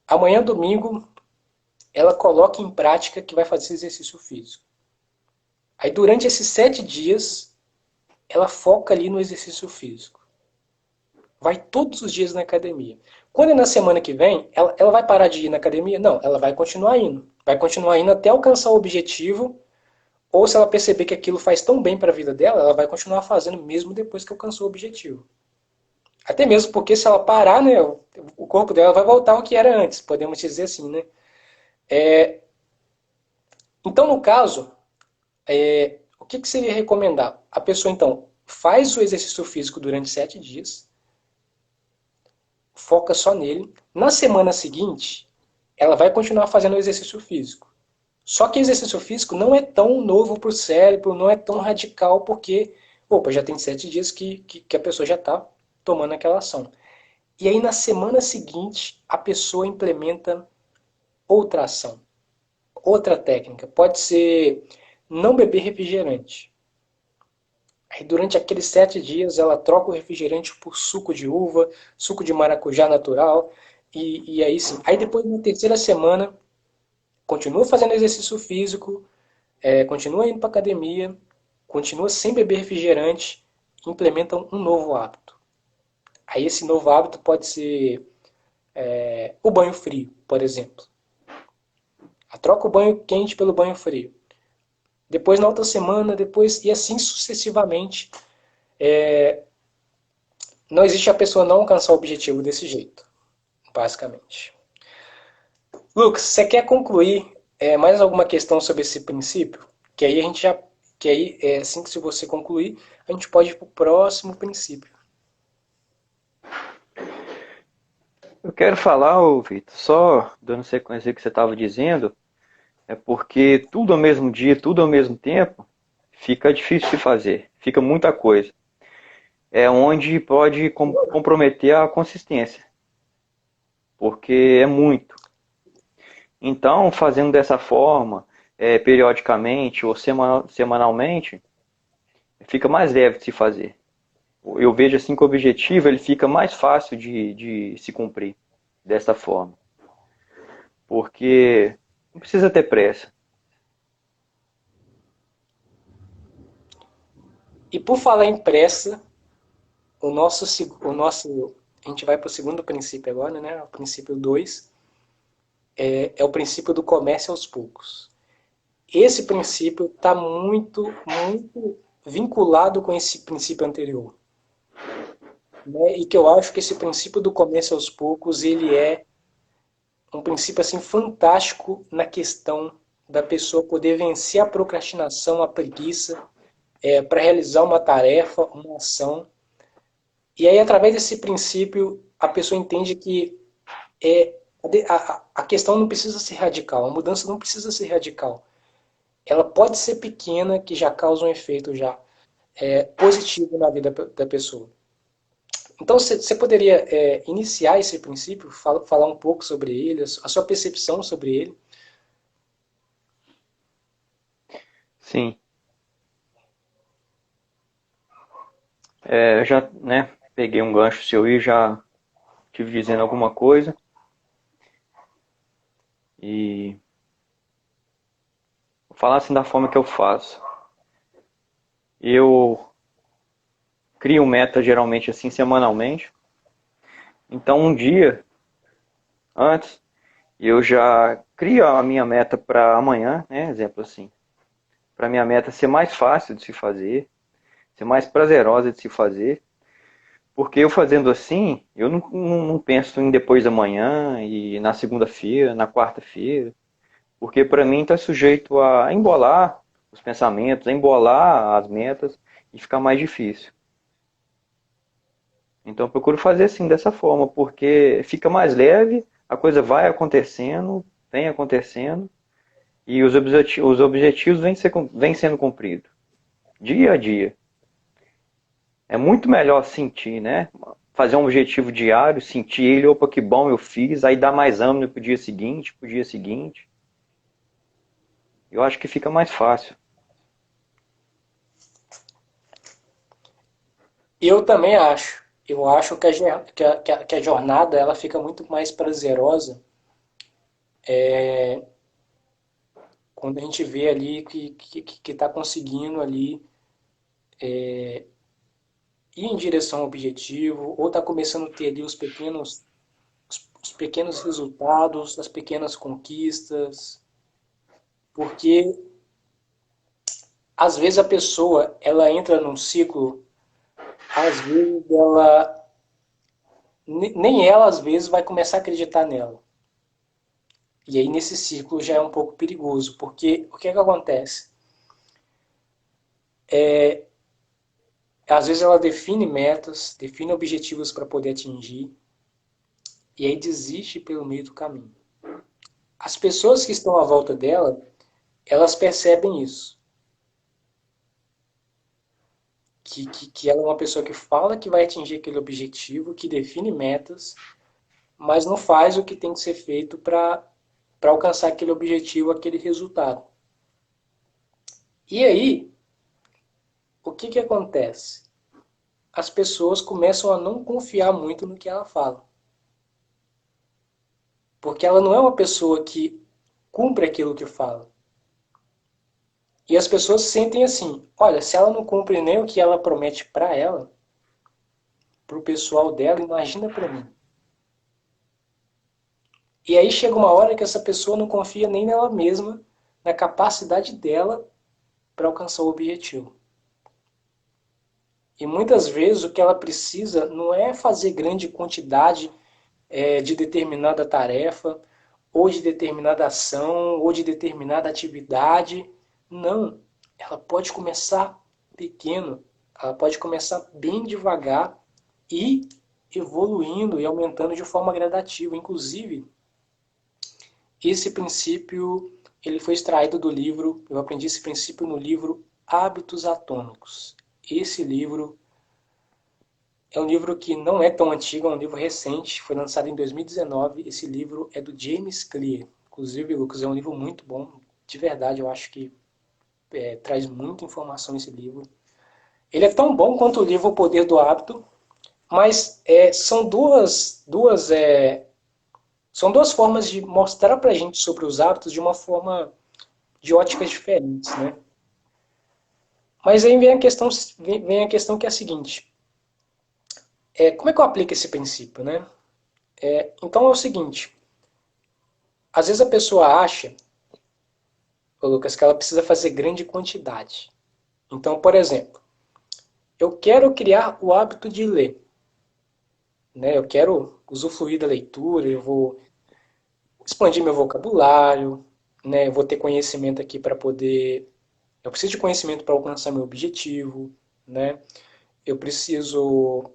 amanhã domingo ela coloca em prática que vai fazer exercício físico. Aí durante esses 7 dias, ela foca ali no exercício físico. Vai todos os dias na academia. Quando é na semana que vem, ela vai parar de ir na academia? Não, ela vai continuar indo. Vai continuar indo até alcançar o objetivo, ou se ela perceber que aquilo faz tão bem para a vida dela, ela vai continuar fazendo mesmo depois que alcançou o objetivo. Até mesmo porque se ela parar, né, o corpo dela vai voltar ao que era antes, podemos dizer assim, né? Então, no caso, o que, que seria recomendar? A pessoa, então, faz o exercício físico durante 7 dias, foca só nele. Na semana seguinte, ela vai continuar fazendo o exercício físico. Só que o exercício físico não é tão novo para o cérebro, não é tão radical, porque, opa, já tem 7 dias que a pessoa já está tomando aquela ação. E aí, na semana seguinte, a pessoa implementa outra ação, outra técnica. Pode ser não beber refrigerante. Aí durante aqueles 7 dias ela troca o refrigerante por suco de uva, suco de maracujá natural, e aí sim. Aí depois na terceira semana continua fazendo exercício físico, continua indo para academia, continua sem beber refrigerante, implementa um novo hábito. Aí esse novo hábito pode ser o banho frio, por exemplo. Troca o banho quente pelo banho frio. Depois na outra semana, depois e assim sucessivamente. Não existe a pessoa não alcançar o objetivo desse jeito, basicamente. Lucas, você quer concluir mais alguma questão sobre esse princípio? Que aí a gente já, que aí assim que se você concluir, a gente pode ir para o próximo princípio.
Eu quero falar, ô Vitor, só dando sequência ao que você estava dizendo, é porque tudo ao mesmo dia, tudo ao mesmo tempo, fica difícil de fazer, fica muita coisa. É onde pode comprometer a consistência, porque é muito. Então, fazendo dessa forma, periodicamente ou semanalmente, fica mais leve de se fazer. Eu vejo assim que o objetivo ele fica mais fácil de se cumprir dessa forma, porque não precisa ter pressa.
E por falar em pressa, a gente vai para o segundo princípio agora, né? O princípio 2 é o princípio do comércio aos poucos. Esse princípio está muito vinculado com esse princípio anterior. Né? E que eu acho que esse princípio do começo aos poucos, ele é um princípio assim fantástico na questão da pessoa poder vencer a procrastinação, a preguiça, para realizar uma tarefa, uma ação. E aí, através desse princípio, a pessoa entende que a questão não precisa ser radical, a mudança não precisa ser radical. Ela pode ser pequena, que já causa um efeito já positivo na vida da pessoa. Então, você poderia iniciar esse princípio, falar um pouco sobre ele, a sua percepção sobre ele.
Sim, eu já, né, peguei um gancho seu e já tive dizendo alguma coisa e vou falar assim da forma que eu faço. Eu crio meta geralmente assim semanalmente. Então um dia antes eu já crio a minha meta para amanhã, né? Exemplo assim, para minha meta ser mais fácil de se fazer, ser mais prazerosa de se fazer, porque eu fazendo assim, eu não penso em depois da manhã e na segunda-feira, na quarta-feira, porque para mim está sujeito a embolar os pensamentos, a embolar as metas e ficar mais difícil. Então eu procuro fazer assim, dessa forma, porque fica mais leve, a coisa vai acontecendo, vem acontecendo, e os objetivos vêm sendo cumpridos, dia a dia. É muito melhor sentir, né? Fazer um objetivo diário, sentir ele, opa, que bom eu fiz, aí dá mais ânimo pro dia seguinte, pro dia seguinte. Eu acho que fica mais fácil.
Eu também acho. Eu acho que que a jornada ela fica muito mais prazerosa quando a gente vê ali que está conseguindo ali ir em direção ao objetivo, ou está começando a ter ali os pequenos resultados, as pequenas conquistas, porque às vezes a pessoa ela entra num ciclo, às vezes ela nem ela às vezes vai começar a acreditar nela. E aí nesse ciclo já é um pouco perigoso, porque o que é que acontece? Às vezes ela define metas, define objetivos para poder atingir, e aí desiste pelo meio do caminho. As pessoas que estão à volta dela, elas percebem isso. Que ela é uma pessoa que fala que vai atingir aquele objetivo, que define metas, mas não faz o que tem que ser feito para alcançar aquele objetivo, aquele resultado. E aí, o que acontece? As pessoas começam a não confiar muito no que ela fala. Porque ela não é uma pessoa que cumpre aquilo que fala. E as pessoas sentem assim: olha, se ela não cumpre nem o que ela promete para ela, para o pessoal dela, imagina para mim. E aí chega uma hora que essa pessoa não confia nem nela mesma, na capacidade dela para alcançar o objetivo. E muitas vezes o que ela precisa não é fazer grande quantidade de determinada tarefa, ou de determinada ação, ou de determinada atividade. Não. Ela pode começar pequeno, ela pode começar bem devagar e evoluindo e aumentando de forma gradativa. Inclusive, esse princípio ele foi extraído do livro, eu aprendi esse princípio no livro Hábitos Atômicos. Esse livro é um livro que não é tão antigo, é um livro recente, foi lançado em 2019. Esse livro é do James Clear. Inclusive, Lucas, é um livro muito bom. De verdade, eu acho que traz muita informação esse livro. Ele é tão bom quanto o livro O Poder do Hábito, mas são duas formas de mostrar para a gente sobre os hábitos de uma forma de óticas diferentes, né? Mas aí vem a questão que é a seguinte: como é que eu aplico esse princípio, né? Então é o seguinte: às vezes a pessoa acha, ô Lucas, que ela precisa fazer grande quantidade. Então, por exemplo, eu quero criar o hábito de ler, né? Eu quero usufruir da leitura, eu vou expandir meu vocabulário, né? Eu vou ter conhecimento aqui para poder. Eu preciso de conhecimento para alcançar meu objetivo, né? Eu preciso.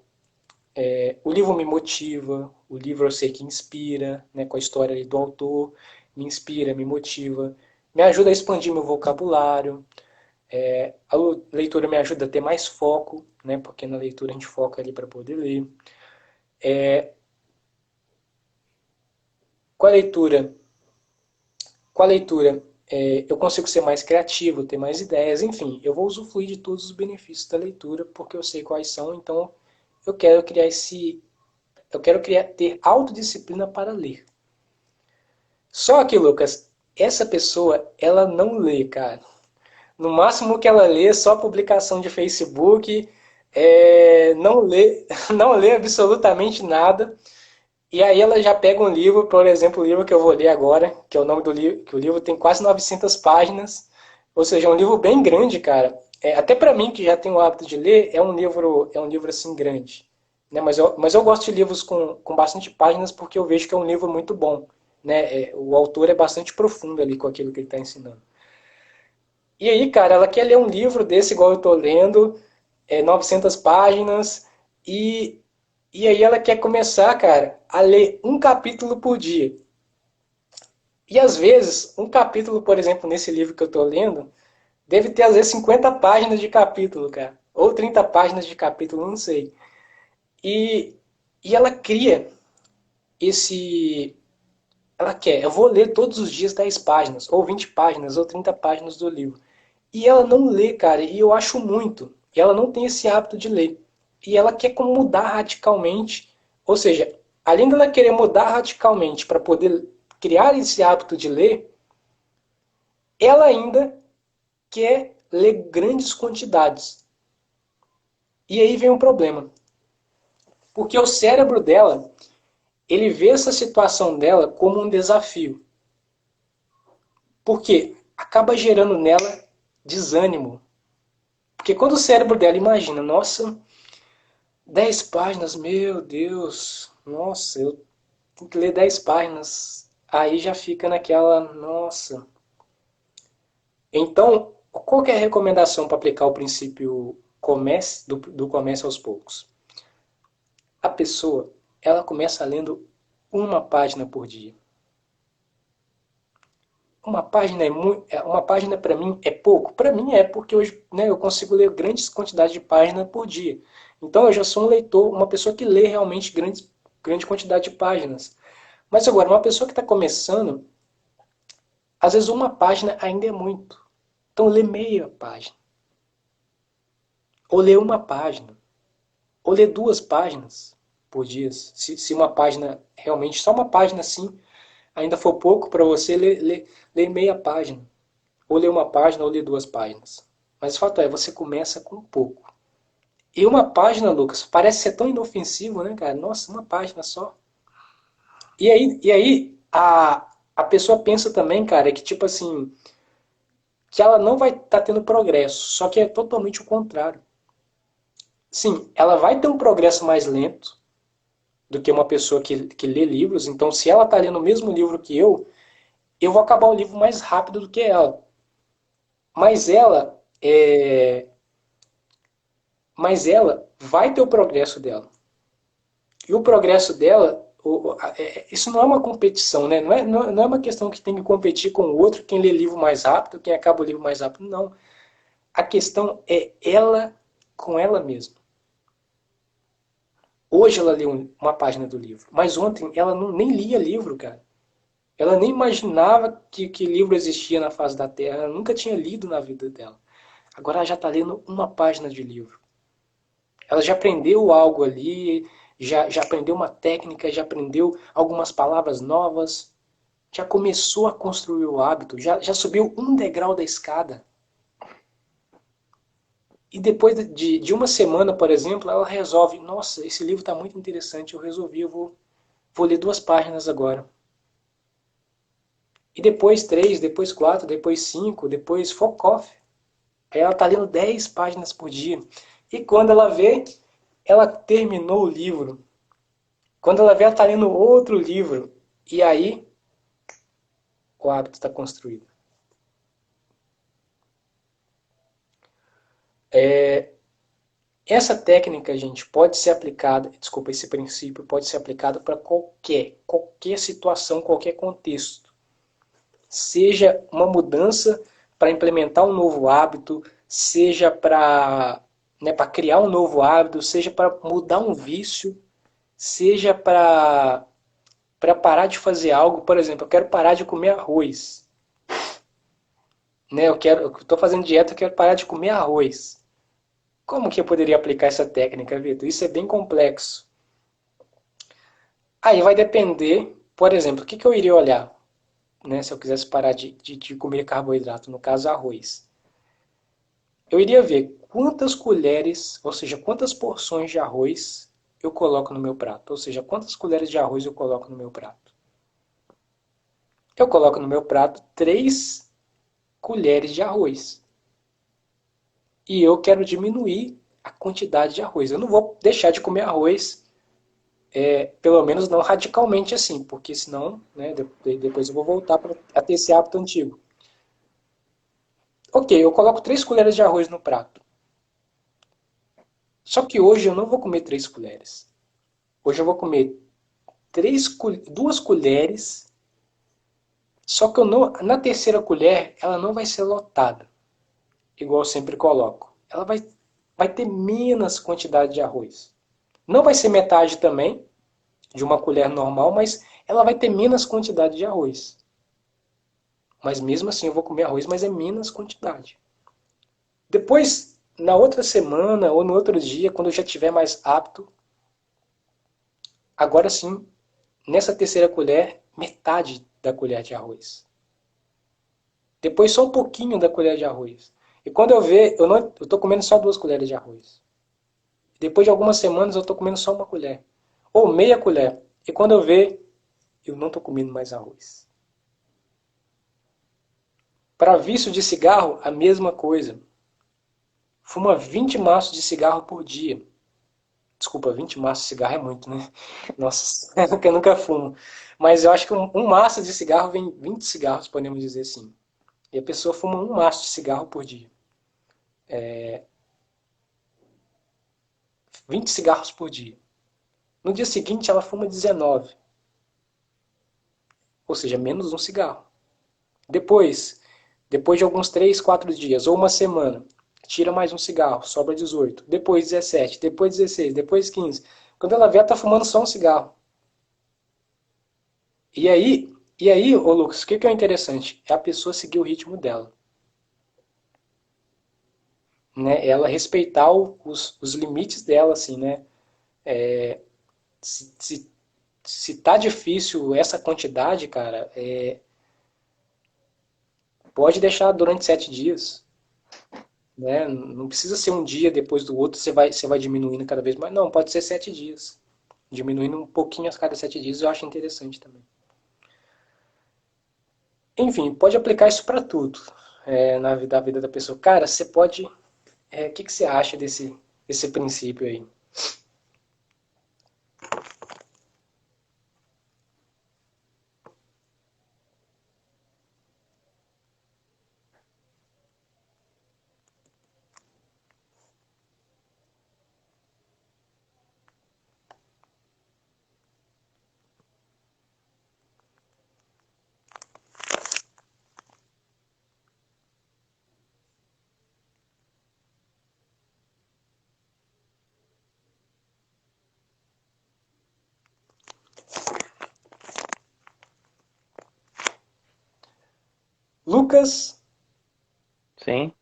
O livro me motiva, o livro eu sei que inspira, né? Com a história ali do autor, me inspira, me motiva, me ajuda a expandir meu vocabulário. A leitura me ajuda a ter mais foco, né? Porque na leitura a gente foca ali para poder ler. Com a leitura Com a leitura, eu consigo ser mais criativo, ter mais ideias, enfim, eu vou usufruir de todos os benefícios da leitura porque eu sei quais são, então eu quero criar ter autodisciplina para ler. Só que, Lucas, essa pessoa, ela não lê, cara. No máximo que ela lê é só publicação de Facebook, não lê, não lê absolutamente nada. E aí ela já pega um livro, por exemplo, o livro que eu vou ler agora, que é o nome do livro, que o livro tem quase 900 páginas, ou seja, é um livro bem grande, cara. Até para mim que já tenho o hábito de ler, é um livro assim grande, né? Mas eu gosto de livros com bastante páginas porque eu vejo que é um livro muito bom, né? O autor é bastante profundo ali com aquilo que ele está ensinando. E aí, cara, ela quer ler um livro desse igual eu tô lendo, 900 páginas, e, e aí ela quer começar, cara, a ler um capítulo por dia. E às vezes, um capítulo, por exemplo, nesse livro que eu tô lendo, deve ter às vezes 50 páginas de capítulo, cara. Ou 30 páginas de capítulo, não sei. E, e ela cria esse. Ela quer, eu vou ler todos os dias 10 páginas, ou 20 páginas, ou 30 páginas do livro. E ela não lê, cara, e eu acho muito. E ela não tem esse hábito de ler. E ela quer como mudar radicalmente. Ou seja, além dela querer mudar radicalmente para poder criar esse hábito de ler, ela ainda quer ler grandes quantidades. E aí vem um problema. Porque o cérebro dela, ele vê essa situação dela como um desafio. Porque acaba gerando nela desânimo. Porque quando o cérebro dela imagina, nossa, 10 páginas, meu Deus, nossa, eu tenho que ler 10 páginas. Aí já fica naquela, nossa. Então, qual que é a recomendação para aplicar o princípio comece, do comece aos poucos? A pessoa, ela começa lendo uma página por dia. Uma página para mim é pouco? Para mim é, porque hoje, né, eu consigo ler grandes quantidades de páginas por dia. Então eu já sou um leitor, uma pessoa que lê realmente grande quantidade de páginas. Mas agora, uma pessoa que está começando, às vezes uma página ainda é muito. Então lê meia página. Ou lê uma página. Ou lê 2 páginas por dia. Se uma página, realmente, só uma página assim, ainda for pouco para você, lê meia página. Ou lê uma página ou lê 2 páginas. Mas o fato é, você começa com pouco. E uma página, Lucas, parece ser tão inofensivo, né, cara? Nossa, uma página só. E aí a pessoa pensa também, cara, que tipo assim, que ela não vai estar tendo progresso. Só que é totalmente o contrário. Sim, ela vai ter um progresso mais lento do que uma pessoa que lê livros. Então, se ela está lendo o mesmo livro que eu vou acabar o livro mais rápido do que ela. Mas ela é, mas ela vai ter o progresso dela. E o progresso dela, isso não é uma competição, né? Não é uma questão que tem que competir com o outro, quem lê livro mais rápido, quem acaba o livro mais rápido, não. A questão é ela com ela mesma. Hoje ela leu uma página do livro, mas ontem ela nem lia livro, cara. Ela nem imaginava que livro existia na face da Terra, ela nunca tinha lido na vida dela. Agora ela já está lendo uma página de livro. Ela já aprendeu algo ali, já aprendeu uma técnica, já aprendeu algumas palavras novas, já começou a construir o hábito, já subiu um degrau da escada. E depois de uma semana, por exemplo, ela resolve, nossa, esse livro está muito interessante, eu vou ler 2 páginas agora. E depois 3, depois 4, depois 5, depois fuck off. Aí ela está lendo 10 páginas por dia. E quando ela vê, ela terminou o livro. Quando ela vê, ela está lendo outro livro. E aí, o hábito está construído. Essa técnica, gente, pode ser aplicada, desculpa, esse princípio pode ser aplicado para qualquer situação, qualquer contexto. Seja uma mudança para implementar um novo hábito, seja para, né, para criar um novo hábito, seja para mudar um vício, seja para parar de fazer algo. Por exemplo, eu quero parar de comer arroz. Né, eu estou fazendo dieta, eu quero parar de comer arroz. Como que eu poderia aplicar essa técnica, Vitor? Isso é bem complexo. Aí vai depender, por exemplo, o que eu iria olhar, né, se eu quisesse parar de comer carboidrato, no caso arroz. Eu iria ver quantas colheres, ou seja, quantas porções de arroz eu coloco no meu prato? Ou seja, quantas colheres de arroz eu coloco no meu prato? Eu coloco no meu prato 3 colheres de arroz. E eu quero diminuir a quantidade de arroz. Eu não vou deixar de comer arroz, pelo menos não radicalmente assim, porque senão, né, depois eu vou voltar a ter esse hábito antigo. Ok, eu coloco 3 colheres de arroz no prato. Só que hoje eu não vou comer 3 colheres. Hoje eu vou comer 2 colheres, só que eu não, na terceira colher ela não vai ser lotada, igual eu sempre coloco. Ela vai ter menos quantidade de arroz. Não vai ser metade também, de uma colher normal, mas ela vai ter menos quantidade de arroz. Mas mesmo assim eu vou comer arroz, mas é menos quantidade. Depois, na outra semana ou no outro dia, quando eu já tiver mais apto, agora sim, nessa terceira colher, metade da colher de arroz. Depois só um pouquinho da colher de arroz. E quando eu ver, eu estou comendo só 2 colheres de arroz. Depois de algumas semanas eu estou comendo só uma colher. Ou meia colher. E quando eu ver, eu não estou comendo mais arroz. Para vício de cigarro, a mesma coisa. Fuma 20 maços de cigarro por dia. Desculpa, 20 maços de cigarro é muito, né? Nossa, eu nunca fumo. Mas eu acho que um maço de cigarro vem 20 cigarros, podemos dizer assim. E a pessoa fuma um maço de cigarro por dia. 20 cigarros por dia. No dia seguinte ela fuma 19. Ou seja, menos um cigarro. Depois, depois de alguns 3, 4 dias ou uma semana, tira mais um cigarro, sobra 18. Depois 17, depois 16, depois 15. Quando ela vê, ela tá fumando só um cigarro. E aí, ô Lucas, o que é interessante? É a pessoa seguir o ritmo dela. Né? Ela respeitar os limites dela, assim, né? Se, se, se tá difícil essa quantidade, cara, pode deixar durante 7 dias. Né? Não precisa ser um dia depois do outro, você vai diminuindo cada vez mais. Não, pode ser 7 dias. Diminuindo um pouquinho a cada 7 dias, eu acho interessante também. Enfim, pode aplicar isso para tudo na vida da pessoa. Cara, você pode. O que você acha desse princípio aí? Lucas,
Sim.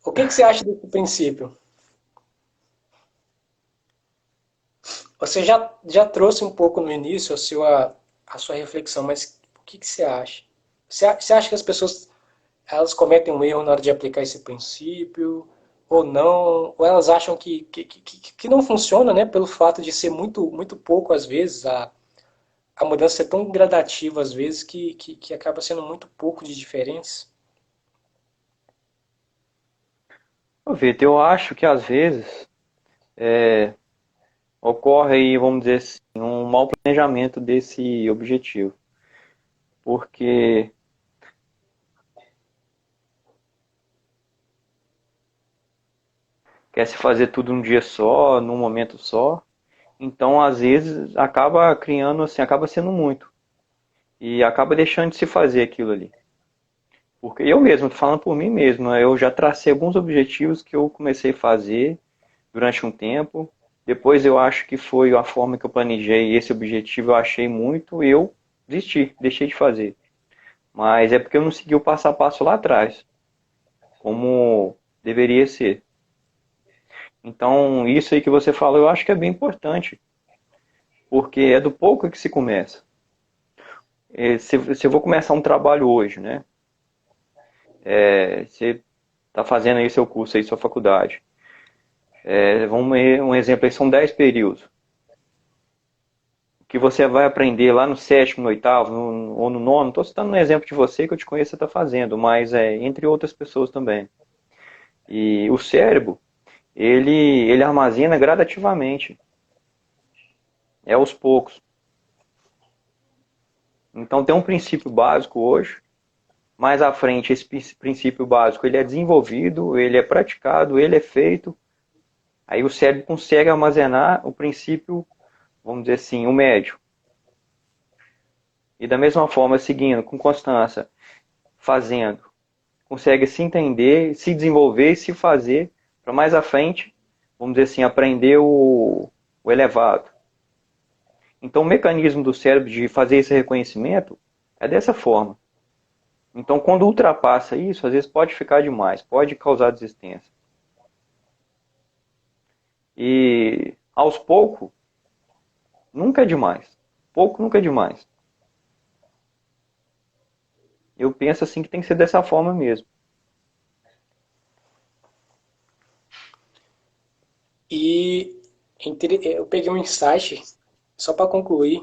o que você acha desse princípio? Você já trouxe um pouco no início a sua reflexão, mas o que você acha? Você acha que as pessoas elas cometem um erro na hora de aplicar esse princípio, ou não, ou elas acham que não funciona, né, pelo fato de ser muito, muito pouco, às vezes, a mudança é tão gradativa, às vezes, que acaba sendo muito pouco de diferença.
Ô, Vitor, eu acho que às vezes ocorre aí, vamos dizer assim, um mau planejamento desse objetivo. Porque quer se fazer tudo num dia só, num momento só. Então, às vezes, acaba criando assim, acaba sendo muito. E acaba deixando de se fazer aquilo ali. Porque eu mesmo, tô falando por mim mesmo, né? Eu já tracei alguns objetivos que eu comecei a fazer durante um tempo. Depois eu acho que foi a forma que eu planejei esse objetivo, eu achei muito, eu desisti, deixei de fazer. Mas é porque eu não segui o passo a passo lá atrás, como deveria ser. Então, isso aí que você falou, eu acho que é bem importante, porque é do pouco que se começa. Se eu vou começar um trabalho hoje, né? Você está fazendo aí seu curso aí, sua faculdade. Um exemplo aí, são 10 períodos. O que você vai aprender lá no sétimo, no oitavo, ou no nono, estou citando um exemplo de você que eu te conheço você está fazendo, mas entre outras pessoas também. E o cérebro, ele armazena gradativamente, aos poucos. Então tem um princípio básico hoje, mais à frente esse princípio básico ele é desenvolvido, ele é praticado, ele é feito, aí o cérebro consegue armazenar o princípio, vamos dizer assim, o médio. E da mesma forma, seguindo com constância, fazendo, consegue se entender, se desenvolver e se fazer para mais à frente, vamos dizer assim, aprender o elevado. Então o mecanismo do cérebro de fazer esse reconhecimento é dessa forma. Então quando ultrapassa isso, às vezes pode ficar demais, pode causar desistência. E aos poucos, nunca é demais. Pouco nunca é demais. Eu penso assim que tem que ser dessa forma mesmo.
E eu peguei um insight, só para concluir,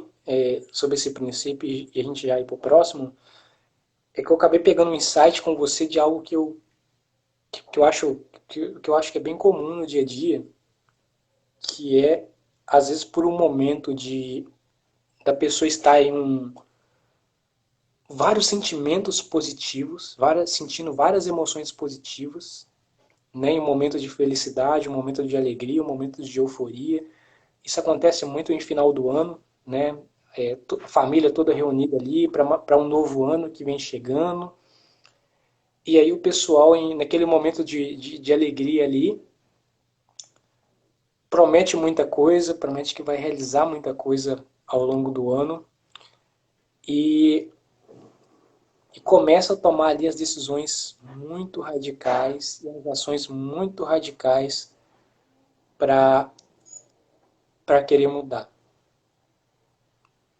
sobre esse princípio e a gente já ir para o próximo, é que eu acabei pegando um insight com você de algo que eu acho que eu acho que é bem comum no dia a dia, que é às vezes por um momento de da pessoa estar em vários sentimentos positivos, sentindo várias emoções positivas, né, em um momento de felicidade, um momento de alegria, um momento de euforia. Isso acontece muito em final do ano, né? A família toda reunida ali para um novo ano que vem chegando. E aí o pessoal, naquele momento de alegria ali, promete muita coisa, promete que vai realizar muita coisa ao longo do ano e, e começa a tomar ali as decisões muito radicais e as ações muito radicais para querer mudar.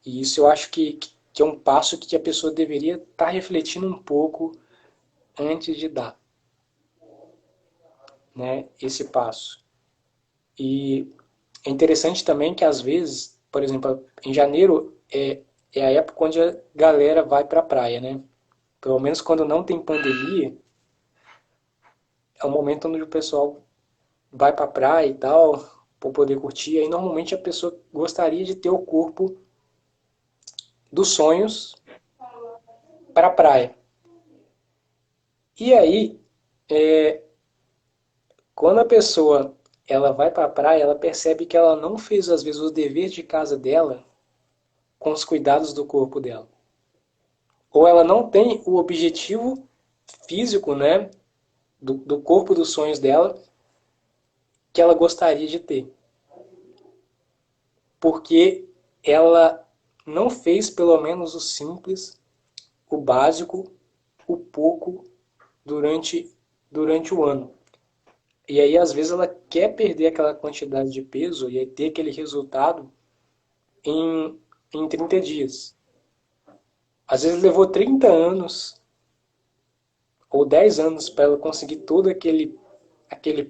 E isso eu acho que é um passo que a pessoa deveria estar refletindo um pouco antes de dar, né, esse passo. E é interessante também que às vezes, por exemplo, em janeiro é a época onde a galera vai para a praia, né? Pelo menos quando não tem pandemia, é o momento onde o pessoal vai para a praia e tal, para poder curtir. Aí normalmente a pessoa gostaria de ter o corpo dos sonhos para a praia. E aí, quando a pessoa ela vai para a praia, ela percebe que ela não fez às vezes os deveres de casa dela com os cuidados do corpo dela. Ou ela não tem o objetivo físico, né, do corpo dos sonhos dela que ela gostaria de ter. Porque ela não fez pelo menos o simples, o básico, o pouco durante o ano. E aí, às vezes, ela quer perder aquela quantidade de peso e aí ter aquele resultado em, em 30 dias. Às vezes levou 30 anos ou 10 anos para ela conseguir todo aquele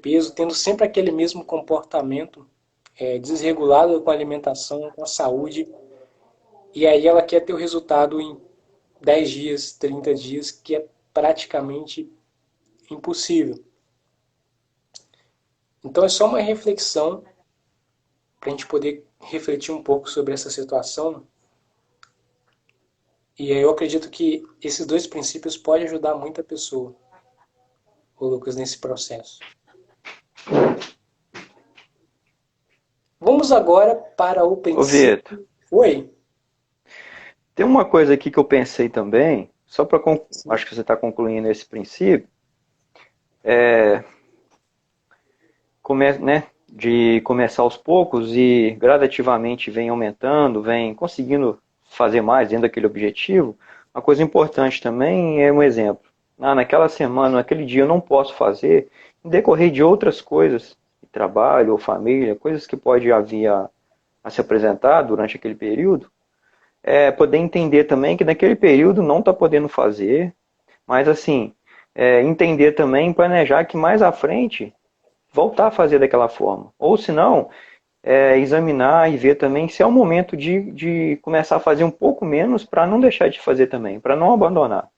peso, tendo sempre aquele mesmo comportamento desregulado com a alimentação, com a saúde. E aí ela quer ter o resultado em 10 dias, 30 dias, que é praticamente impossível. Então é só uma reflexão para a gente poder refletir um pouco sobre essa situação. E aí eu acredito que esses dois princípios podem ajudar muita pessoa, o Lucas, nesse processo. Vamos agora para o
Ô Vitor,
princípio. Oi.
tem uma coisa aqui que eu pensei também, só para acho que você está concluindo esse princípio, né, de começar aos poucos e gradativamente vem aumentando, vem conseguindo fazer mais dentro daquele objetivo. Uma coisa importante também é um exemplo. Naquela semana, naquele dia eu não posso fazer, em decorrer de outras coisas, trabalho ou família, coisas que pode haver a se apresentar durante aquele período, poder entender também que naquele período não está podendo fazer, mas assim, entender também, planejar que mais à frente voltar a fazer daquela forma. Ou se não, examinar e ver também se é o momento de começar a fazer um pouco menos para não deixar de fazer também, para não abandonar.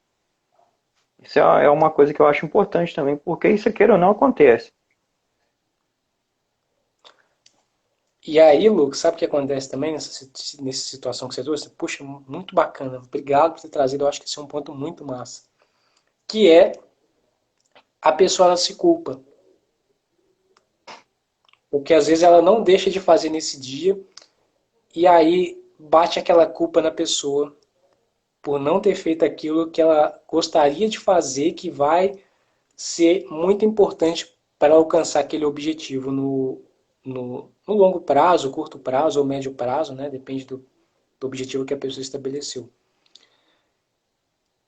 Isso é uma coisa que eu acho importante também, porque isso, queira ou não, acontece.
E aí, Lucas, sabe o que acontece também nessa situação que você trouxe? Puxa, muito bacana. Obrigado por ter trazido. Eu acho que esse é um ponto muito massa. Que é a pessoa ela se culpa. Porque às vezes ela não deixa de fazer nesse dia e aí bate aquela culpa na pessoa por não ter feito aquilo que ela gostaria de fazer, que vai ser muito importante para alcançar aquele objetivo no longo prazo, curto prazo ou médio prazo, né? Depende do objetivo que a pessoa estabeleceu.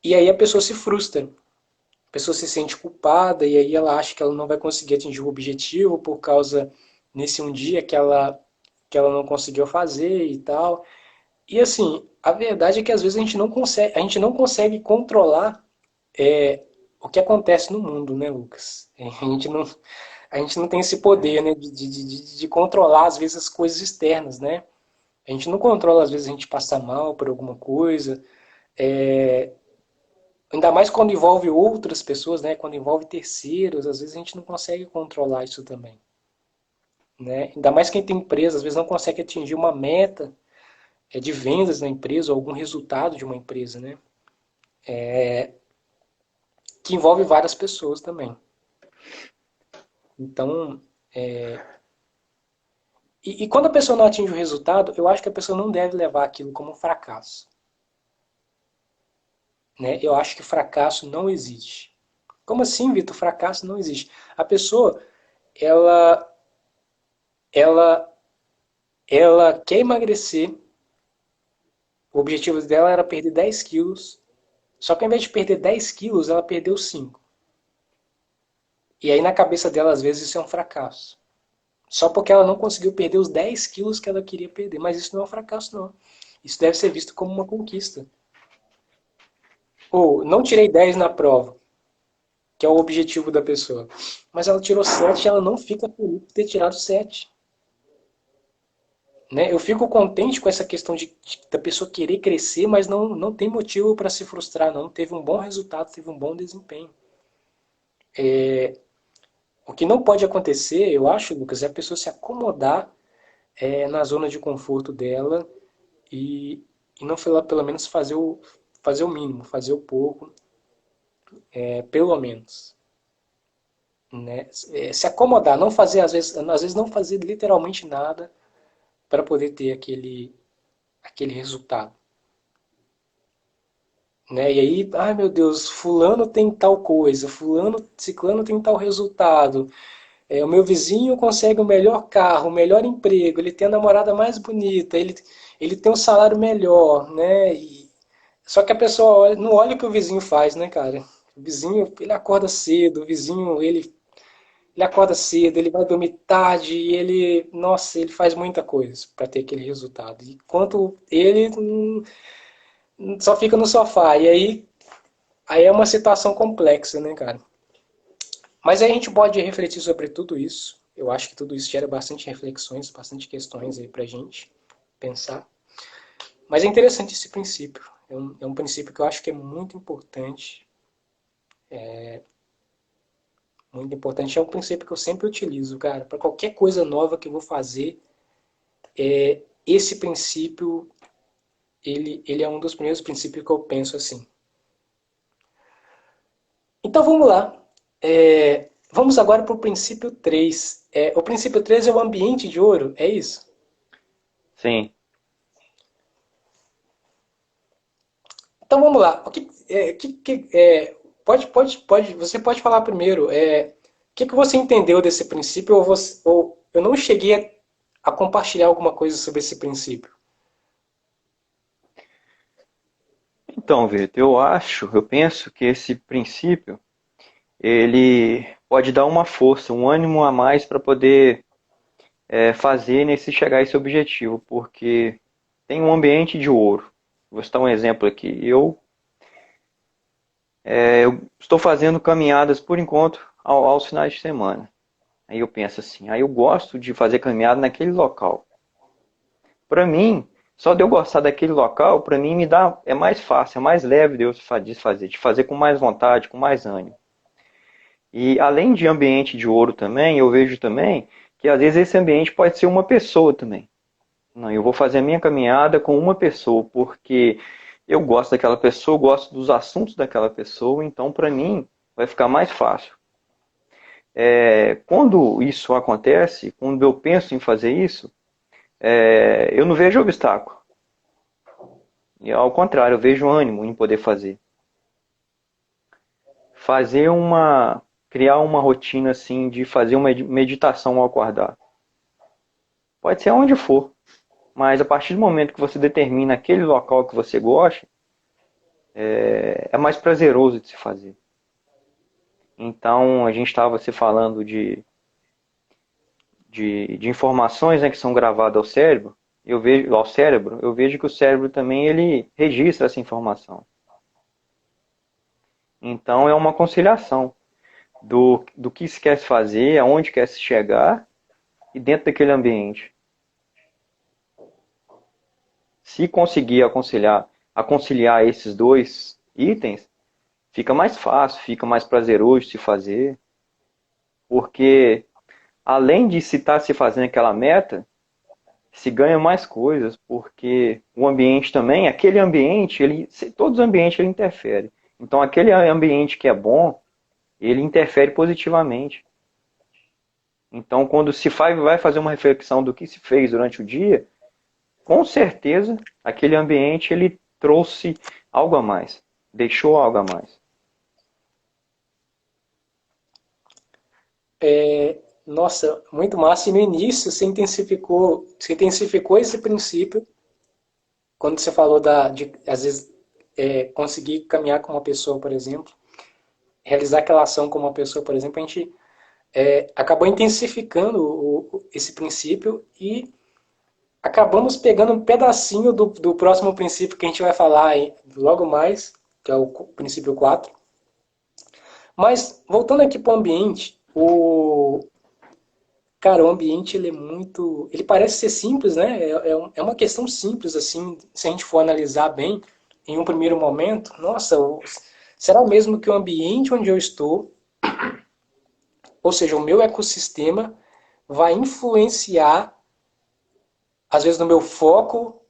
E aí a pessoa se frustra, a pessoa se sente culpada e aí ela acha que ela não vai conseguir atingir o objetivo por causa nesse um dia que ela não conseguiu fazer e tal. E assim, a verdade é que às vezes a gente não consegue controlar o que acontece no mundo, né, Lucas? A gente não tem esse poder, né, de controlar às vezes as coisas externas, né? A gente não controla às vezes a gente passar mal por alguma coisa, ainda mais quando envolve outras pessoas, né? Quando envolve terceiros, às vezes a gente não consegue controlar isso também, né? Ainda mais quem tem empresa, às vezes não consegue atingir uma meta de vendas na empresa ou algum resultado de uma empresa, né? Que envolve várias pessoas também. Então, e quando a pessoa não atinge o resultado, eu acho que a pessoa não deve levar aquilo como um fracasso, né? Eu acho que fracasso não existe. Como assim, Vitor? Fracasso não existe. A pessoa, ela, ela, ela quer emagrecer. O objetivo dela era perder 10 quilos. Só que ao invés de perder 10 quilos, ela perdeu 5. E aí na cabeça dela, às vezes, isso é um fracasso. Só porque ela não conseguiu perder os 10 quilos que ela queria perder. Mas isso não é um fracasso, não. Isso deve ser visto como uma conquista. Ou, não tirei 10 na prova, que é o objetivo da pessoa. Mas ela tirou 7 e ela não fica feliz por ter tirado 7. Né? Eu fico contente com essa questão da pessoa querer crescer, mas não tem motivo para se frustrar, não. Teve um bom resultado, teve um bom desempenho. O que não pode acontecer, eu acho, Lucas, é a pessoa se acomodar na zona de conforto dela e não pelo menos fazer o mínimo, fazer o pouco, pelo menos. Né? Se acomodar, não fazer, às vezes não fazer literalmente nada para poder ter aquele resultado. Né? E aí, ai meu Deus, fulano tem tal coisa, fulano, ciclano tem tal resultado. O meu vizinho consegue o melhor carro, o melhor emprego, ele tem a namorada mais bonita, ele tem um salário melhor, né? Só que a pessoa não olha o que o vizinho faz, né, cara? O vizinho, ele acorda cedo, o vizinho, ele acorda cedo, ele vai dormir tarde, e nossa, ele faz muita coisa para ter aquele resultado. Enquanto ele só fica no sofá. E aí é uma situação complexa, né, cara? Mas aí a gente pode refletir sobre tudo isso. Eu acho que tudo isso gera bastante reflexões, bastante questões aí pra gente pensar. Mas é interessante esse princípio. É um princípio que eu acho que é muito importante. Muito importante. É um princípio que eu sempre utilizo, cara. Para qualquer coisa nova que eu vou fazer, esse princípio, ele é um dos primeiros princípios que eu penso assim. Então vamos lá. Vamos agora para o princípio 3. O princípio 3 é o ambiente de ouro, é isso?
Sim.
Então vamos lá. Você pode falar primeiro. O que você entendeu desse princípio ou eu não cheguei a compartilhar alguma coisa sobre esse princípio?
Então, Vitor, eu penso que esse princípio, ele pode dar uma força, um ânimo a mais para poder fazer nesse chegar a esse objetivo, porque tem um ambiente de ouro. Vou citar um exemplo aqui. Eu estou fazendo caminhadas por enquanto aos finais de semana. Aí eu penso assim, aí eu gosto de fazer caminhada naquele local. Para mim, só de eu gostar daquele local, para mim me dá, é mais fácil, é mais leve de fazer com mais vontade, com mais ânimo. E além de ambiente de ouro também, eu vejo também que às vezes esse ambiente pode ser uma pessoa também. Não, eu vou fazer a minha caminhada com uma pessoa, porque eu gosto daquela pessoa, eu gosto dos assuntos daquela pessoa, então para mim vai ficar mais fácil. Quando isso acontece, quando eu penso em fazer isso, eu não vejo obstáculo. E ao contrário, eu vejo ânimo em poder fazer. Fazer uma, criar uma rotina assim de fazer uma meditação ao acordar. Pode ser onde for, mas a partir do momento que você determina aquele local que você gosta, é mais prazeroso de se fazer. Então, a gente estava se falando de informações, né, que são gravadas ao cérebro, eu vejo que o cérebro também ele registra essa informação. Então, é uma conciliação do que se quer fazer, aonde quer se chegar e dentro daquele ambiente. Se conseguir conciliar esses dois itens, fica mais fácil, fica mais prazeroso de se fazer, porque além de se estar se fazendo aquela meta, se ganha mais coisas, porque o ambiente também, aquele ambiente, todos os ambientes ele interfere. Então aquele ambiente que é bom, ele interfere positivamente. Então quando vai fazer uma reflexão do que se fez durante o dia, com certeza aquele ambiente ele trouxe algo a mais, deixou algo a mais.
Nossa, muito massa. E no início você intensificou esse princípio quando você falou de às vezes, conseguir caminhar com uma pessoa, por exemplo, realizar aquela ação com uma pessoa, por exemplo, a gente acabou intensificando esse princípio e acabamos pegando um pedacinho do próximo princípio que a gente vai falar logo mais, que é o princípio 4. Mas, voltando aqui para o ambiente, cara, o ambiente ele é muito. Ele parece ser simples, né? É uma questão simples, assim, se a gente for analisar bem, em um primeiro momento. Nossa, será mesmo que o ambiente onde eu estou, ou seja, o meu ecossistema, vai influenciar, às vezes, no meu foco,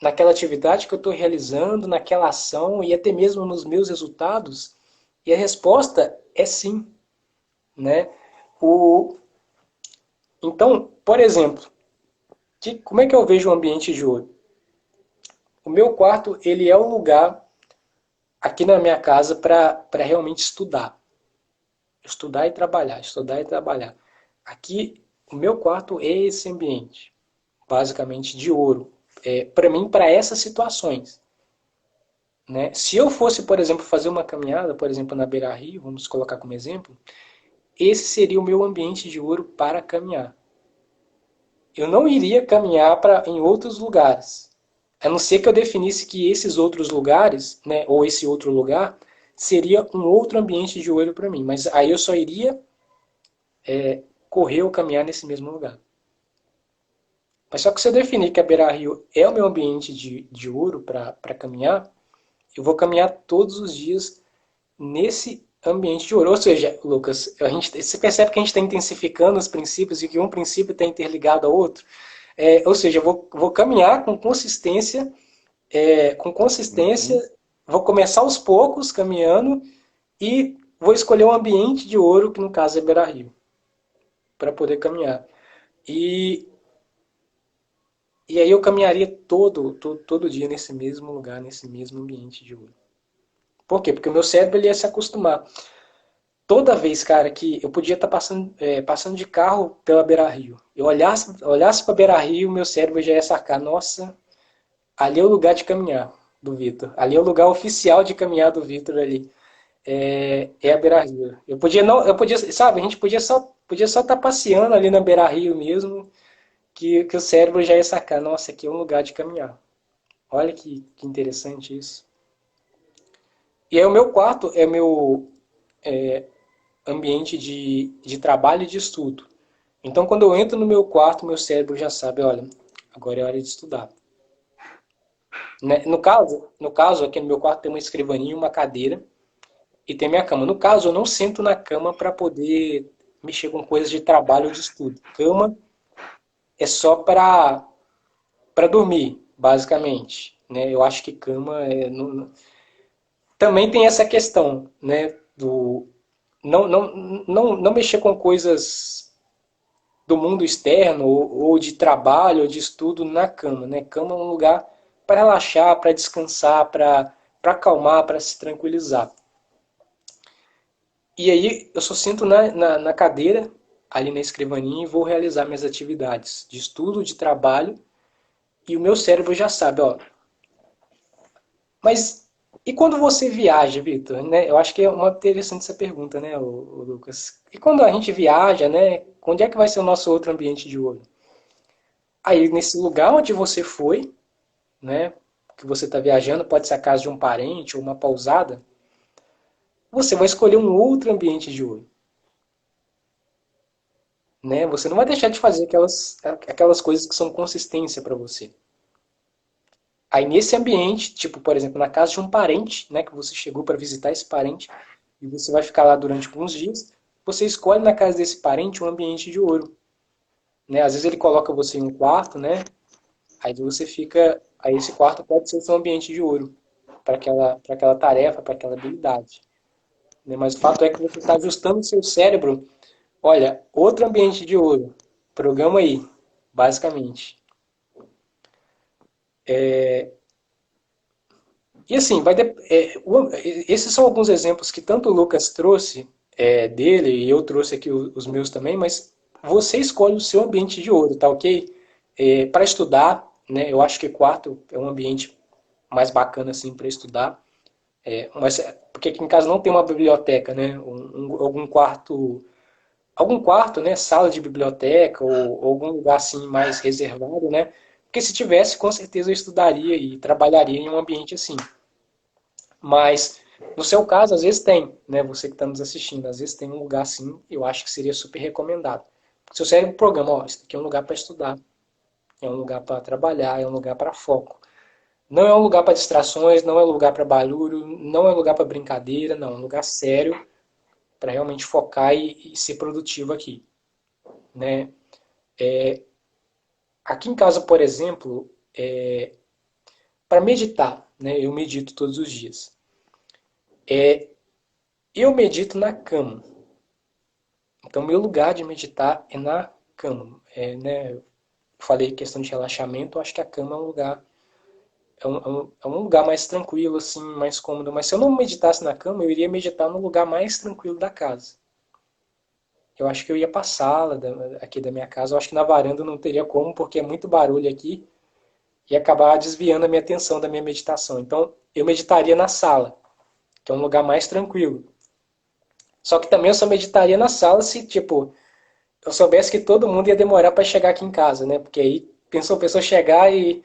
naquela atividade que eu estou realizando, naquela ação e até mesmo nos meus resultados? E a resposta é sim, né? O, então, por exemplo, como é que eu vejo o ambiente de ouro? O meu quarto, ele é o lugar aqui na minha casa para realmente estudar. Estudar e trabalhar, estudar e trabalhar. Aqui, o meu quarto é esse ambiente, basicamente de ouro. Para mim, para essas situações. Né? Se eu fosse, por exemplo, fazer uma caminhada, por exemplo, na Beira-Rio, vamos colocar como exemplo, esse seria o meu ambiente de ouro para caminhar. Eu não iria caminhar em outros lugares. A não ser que eu definisse que esses outros lugares, né, ou esse outro lugar, seria um outro ambiente de ouro para mim. Mas aí eu só iria correr ou caminhar nesse mesmo lugar. Mas só que se eu definir que a Beira Rio é o meu ambiente de ouro para caminhar, eu vou caminhar todos os dias nesse ambiente de ouro. Ou seja, Lucas, você percebe que a gente está intensificando os princípios e que um princípio está interligado ao outro? Ou seja, eu vou caminhar com consistência,
Uhum.
vou começar aos poucos caminhando e vou escolher um ambiente de ouro, que no caso é Beira Rio, para poder caminhar. E, e aí eu caminharia todo dia nesse mesmo lugar, nesse mesmo ambiente de ouro. Por quê? Porque o meu cérebro ele ia se acostumar. Toda vez, cara, que eu podia estar passando de carro pela Beira Rio, eu olhasse para Beira Rio, meu cérebro já ia sacar, nossa, ali é o lugar de caminhar do Vitor. Ali é o lugar oficial de caminhar do Vitor ali. É a Beira Rio. Eu podia não, eu podia, sabe, a gente podia só estar passeando ali na Beira Rio mesmo, que o cérebro já ia sacar, nossa, aqui é um lugar de caminhar. Olha que interessante isso. E aí o meu quarto é ambiente de trabalho e de estudo. Então, quando eu entro no meu quarto, meu cérebro já sabe, olha, agora é hora de estudar. Né? No caso, aqui no meu quarto tem uma escrivaninha, uma cadeira e tem minha cama. No caso, eu não sento na cama para poder mexer com coisas de trabalho ou de estudo. Cama é só para dormir, basicamente. Né? Eu acho que cama também tem essa questão, né, do não mexer com coisas do mundo externo ou de trabalho ou de estudo na cama, né? Cama é um lugar para relaxar, para descansar, para acalmar, para se tranquilizar. E aí eu só sento na cadeira, ali na escrivaninha, e vou realizar minhas atividades de estudo, de trabalho, e o meu cérebro já sabe, ó. Mas e quando você viaja, Vitor? Né? Eu acho que é uma interessante essa pergunta, né, o Lucas? E quando a gente viaja, né? Onde é que vai ser o nosso outro ambiente de olho? Aí, nesse lugar onde você foi, né? Que você está viajando, pode ser a casa de um parente ou uma pousada, você vai escolher um outro ambiente de olho. Né? Você não vai deixar de fazer aquelas coisas que são consistência para você. Aí nesse ambiente, tipo, por exemplo, na casa de um parente, né, que você chegou para visitar esse parente, e você vai ficar lá durante alguns dias, você escolhe na casa desse parente um ambiente de ouro. Né? Às vezes ele coloca você em um quarto, né? Aí você fica. Aí esse quarto pode ser o seu ambiente de ouro para aquela tarefa, para aquela habilidade. Né? Mas o fato é que você está ajustando o seu cérebro. Olha, outro ambiente de ouro. Programa aí, basicamente. E assim, esses são alguns exemplos que tanto o Lucas trouxe dele e eu trouxe aqui os meus também, mas você escolhe o seu ambiente de ouro, tá ok? Para estudar, né? Eu acho que quarto é um ambiente mais bacana assim para estudar. Mas porque aqui em casa não tem uma biblioteca, né? Algum quarto, né? Sala de biblioteca ou algum lugar assim mais reservado, né? Porque se tivesse, com certeza eu estudaria e trabalharia em um ambiente assim. Mas no seu caso, às vezes tem, né? Você que está nos assistindo, às vezes tem um lugar assim, eu acho que seria super recomendado. Seu cérebro programa, ó, isso aqui é um lugar para estudar, é um lugar para trabalhar, é um lugar para foco. Não é um lugar para distrações, não é um lugar para barulho, não é um lugar para brincadeira, não, é um lugar sério para realmente focar e ser produtivo aqui, né? Aqui em casa, por exemplo, para meditar, né? Eu medito todos os dias. Eu medito na cama. Então, meu lugar de meditar é na cama. Né, eu falei questão de relaxamento, eu acho que a cama é um lugar é um lugar mais tranquilo, assim, mais cômodo. Mas se eu não meditasse na cama, eu iria meditar no lugar mais tranquilo da casa. Eu acho que eu ia para a sala aqui da minha casa. Eu acho que na varanda não teria como, porque é muito barulho aqui e acabar desviando a minha atenção da minha meditação. Então, eu meditaria na sala, que é um lugar mais tranquilo. Só que também eu só meditaria na sala se, tipo, eu soubesse que todo mundo ia demorar para chegar aqui em casa, né? Porque aí pensou a pessoa chegar e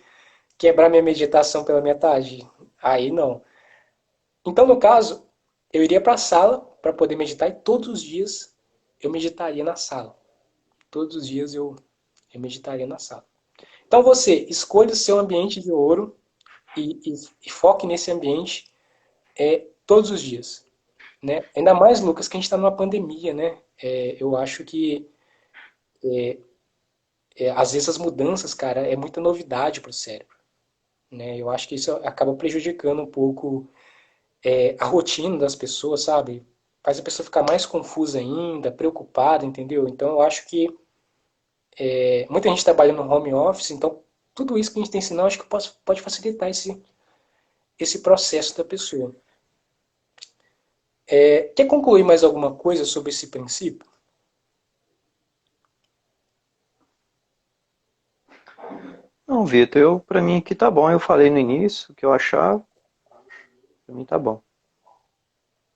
quebrar minha meditação pela metade. Aí não. Então, no caso, eu iria para a sala para poder meditar e todos os dias eu meditaria na sala. Todos os dias eu meditaria na sala. Então você escolha o seu ambiente de ouro e foque nesse ambiente todos os dias. Né? Ainda mais, Lucas, que a gente está numa pandemia, né? Eu acho que às vezes as mudanças, cara, é muita novidade para o cérebro. Né? Eu acho que isso acaba prejudicando um pouco a rotina das pessoas, sabe? Faz a pessoa ficar mais confusa ainda, preocupada, entendeu? Então eu acho que muita gente trabalha no home office, então tudo isso que a gente tem ensinado, acho que pode facilitar esse processo da pessoa. Quer concluir mais alguma coisa sobre esse princípio?
Não, Vitor, para mim aqui tá bom. Eu falei no início o que eu achava, para mim tá bom.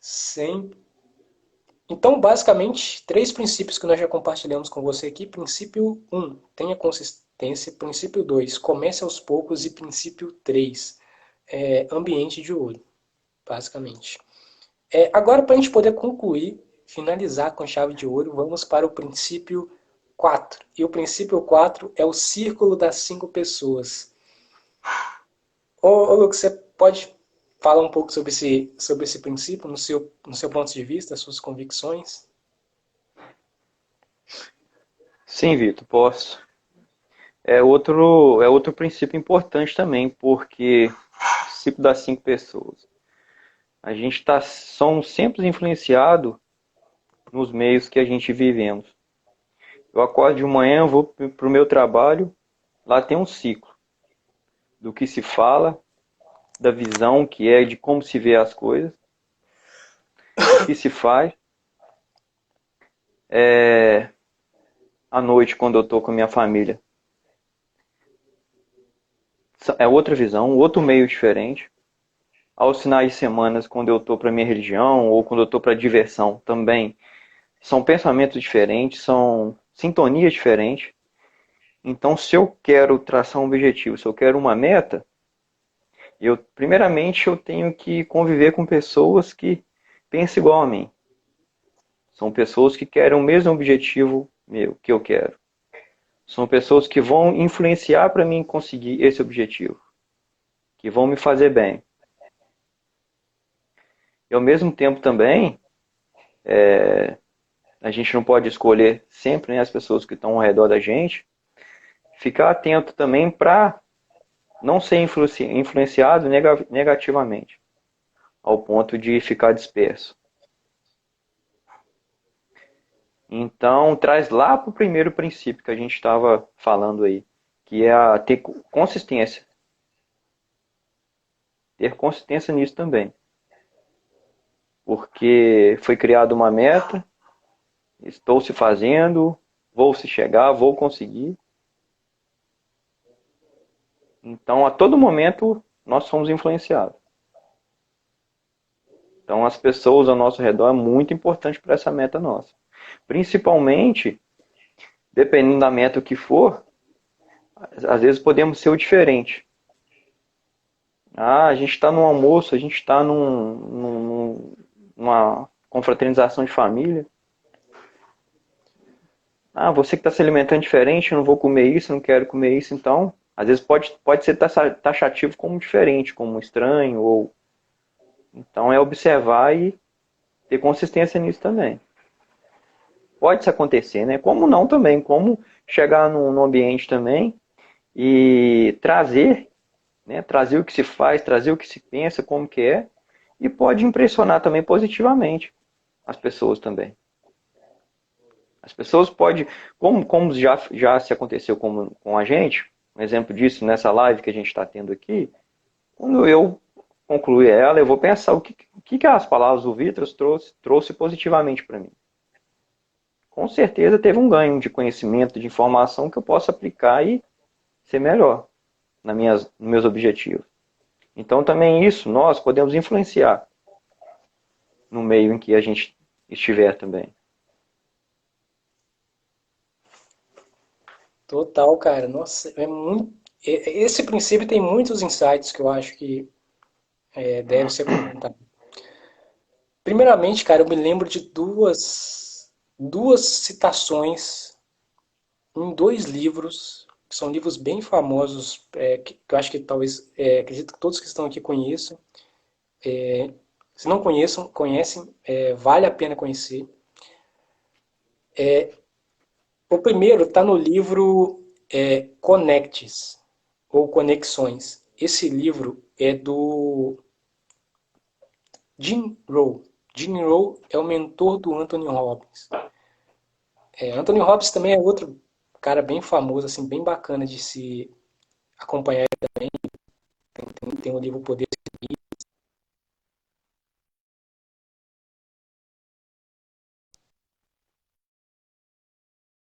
Sem. Então, basicamente, três princípios que nós já compartilhamos com você aqui. Princípio um, tenha consistência. Princípio 2, comece aos poucos. E princípio 3, ambiente de olho, basicamente. Agora, para a gente poder concluir, finalizar com chave de ouro, vamos para o princípio 4. E o princípio 4 é o círculo das 5 pessoas. Ô Lucas, você pode falar um pouco sobre esse princípio, no seu ponto de vista, suas convicções?
Sim, Vitor, posso. É outro princípio importante também, porque o princípio das 5 pessoas. A gente somos sempre influenciado nos meios que a gente vivemos. Eu acordo de manhã, eu vou para o meu trabalho, lá tem um ciclo do que se fala, da visão que é de como se vê as coisas, o que se faz. À noite, quando eu estou com a minha família, é outra visão, outro meio diferente. Aos finais de semana, quando eu estou para minha religião ou quando eu estou para diversão também, são pensamentos diferentes, são sintonias diferentes. Então, se eu quero traçar um objetivo, se eu quero uma meta, primeiramente eu tenho que conviver com pessoas que pensam igual a mim. São pessoas que querem o mesmo objetivo meu, que eu quero. São pessoas que vão influenciar para mim conseguir esse objetivo, que vão me fazer bem. E ao mesmo tempo também, a gente não pode escolher sempre, né, as pessoas que estão ao redor da gente. Ficar atento também para não ser influenciado negativamente, ao ponto de ficar disperso. Então, traz lá para o primeiro princípio que a gente estava falando aí, que é ter consistência. Ter consistência nisso também. Porque foi criada uma meta, estou se fazendo, vou se chegar, vou conseguir. Então, a todo momento, nós somos influenciados. Então, as pessoas ao nosso redor é muito importante para essa meta nossa. Principalmente, dependendo da meta que for, às vezes podemos ser o diferente. A gente está num almoço, a gente está numa confraternização de família. Você que está se alimentando diferente, eu não vou comer isso, não quero comer isso, então, às vezes pode ser taxativo como diferente, como estranho, ou então é observar e ter consistência nisso também. Pode isso acontecer, né? Como não também, como chegar num ambiente também e trazer, né? Trazer o que se faz, trazer o que se pensa, como que é, e pode impressionar também positivamente as pessoas também. As pessoas podem, como já se aconteceu com a gente, um exemplo disso nessa live que a gente está tendo aqui, quando eu concluir ela, eu vou pensar o que as palavras do Vitor trouxe positivamente para mim. Com certeza teve um ganho de conhecimento, de informação que eu posso aplicar e ser melhor nos meus objetivos. Então também isso nós podemos influenciar no meio em que a gente estiver também.
Total, cara. Nossa, é muito. Esse princípio tem muitos insights que eu acho que deve ser comentado. Primeiramente, cara, eu me lembro de duas citações em dois livros, que são livros bem famosos, que eu acho que talvez, acredito que todos que estão aqui conheçam. Se não conhecem, vale a pena conhecer. O primeiro está no livro Connects, ou Conexões. Esse livro é do Jim Rohn. Jim Rohn é o mentor do Anthony Robbins. Anthony Robbins também é outro cara bem famoso, assim, bem bacana de se acompanhar também. Tem o livro Poder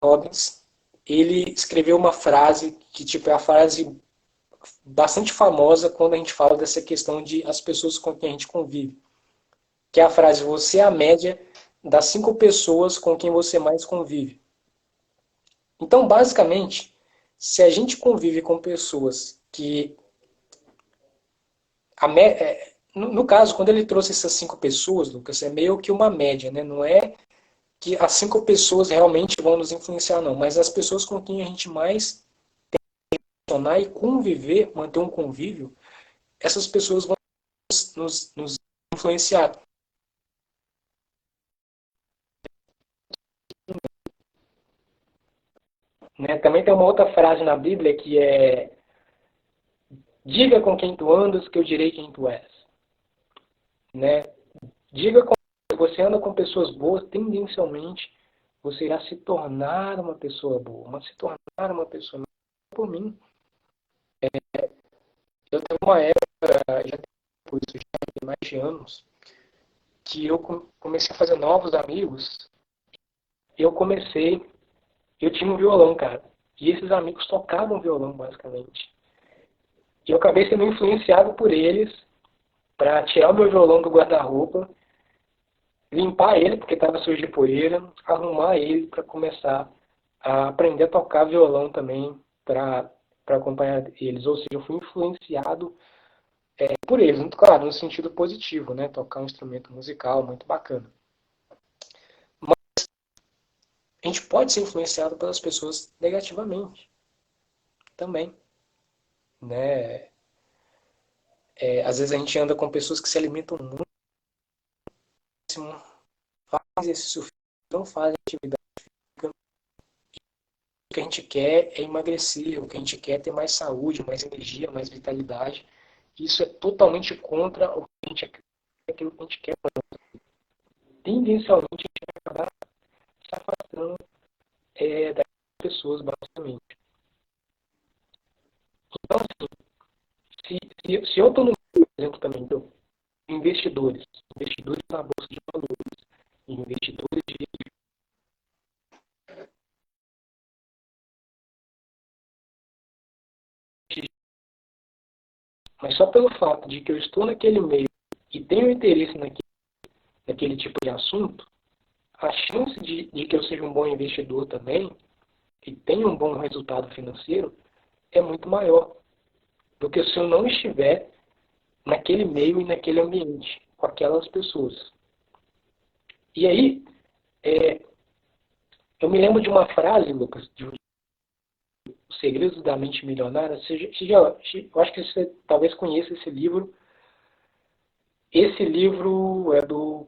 Robbins. Ele escreveu uma frase que tipo, é a frase bastante famosa quando a gente fala dessa questão de as pessoas com quem a gente convive. Que é a frase, você é a média das 5 pessoas com quem você mais convive. Então, basicamente, se a gente convive com pessoas que... no caso, quando ele trouxe essas 5 pessoas, Lucas, é meio que uma média, né? Não é que as 5 pessoas realmente vão nos influenciar, não. Mas as pessoas com quem a gente mais relacionar e conviver, manter um convívio, essas pessoas vão nos influenciar. Né? Também tem uma outra frase na Bíblia que é: diga com quem tu andas, que eu direi quem tu és. Né? Diga com se você anda com pessoas boas, tendencialmente você irá se tornar uma pessoa boa, mas se tornar uma pessoa por mim. Eu tenho uma época, já tem isso já tem mais de anos, que eu comecei a fazer novos amigos. Eu comecei, eu tinha um violão, cara, e esses amigos tocavam violão basicamente. E eu acabei sendo influenciado por eles para tirar o meu violão do guarda-roupa, limpar ele porque estava sujo de poeira, arrumar ele para começar a aprender a tocar violão também para acompanhar eles. Ou seja, eu fui influenciado por eles, muito claro, no sentido positivo, né? Tocar um instrumento musical muito bacana. Mas a gente pode ser influenciado pelas pessoas negativamente também, né? Às vezes a gente anda com pessoas que se alimentam muito, fazem exercício físico, não fazem atividade. O que a gente quer é emagrecer, o que a gente quer é ter mais saúde, mais energia, mais vitalidade. Isso é totalmente contra o que a gente quer, aquilo que a gente quer. Tendencialmente a gente vai acabar se afastando das pessoas, basicamente. Então, assim, se eu estou no meio, por exemplo, também, de investidores na bolsa de valores, investidores de. Mas só pelo fato de que eu estou naquele meio e tenho interesse naquele tipo de assunto, a chance de que eu seja um bom investidor também e tenha um bom resultado financeiro é muito maior do que se eu não estiver naquele meio e naquele ambiente, com aquelas pessoas. E aí, é, eu me lembro de uma frase, Lucas, de Os Segredos da Mente Milionária. Eu acho que você talvez conheça esse livro. Esse livro é do.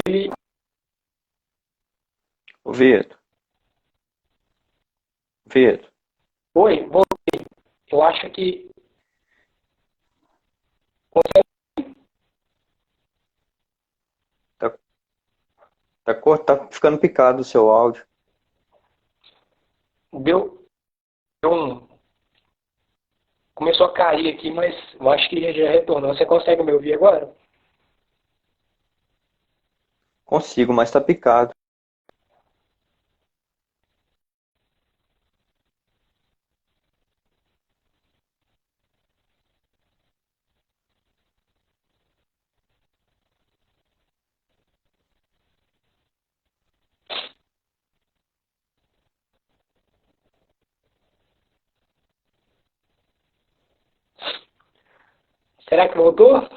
Ele.
Ô, Vitor,
Oi, eu acho que.
tá, tá ficando picado o seu áudio.
Deu, deu um. Começou a cair aqui, mas eu acho que já retornou. Você consegue me ouvir agora?
Consigo, mas tá picado.
Será que voltou?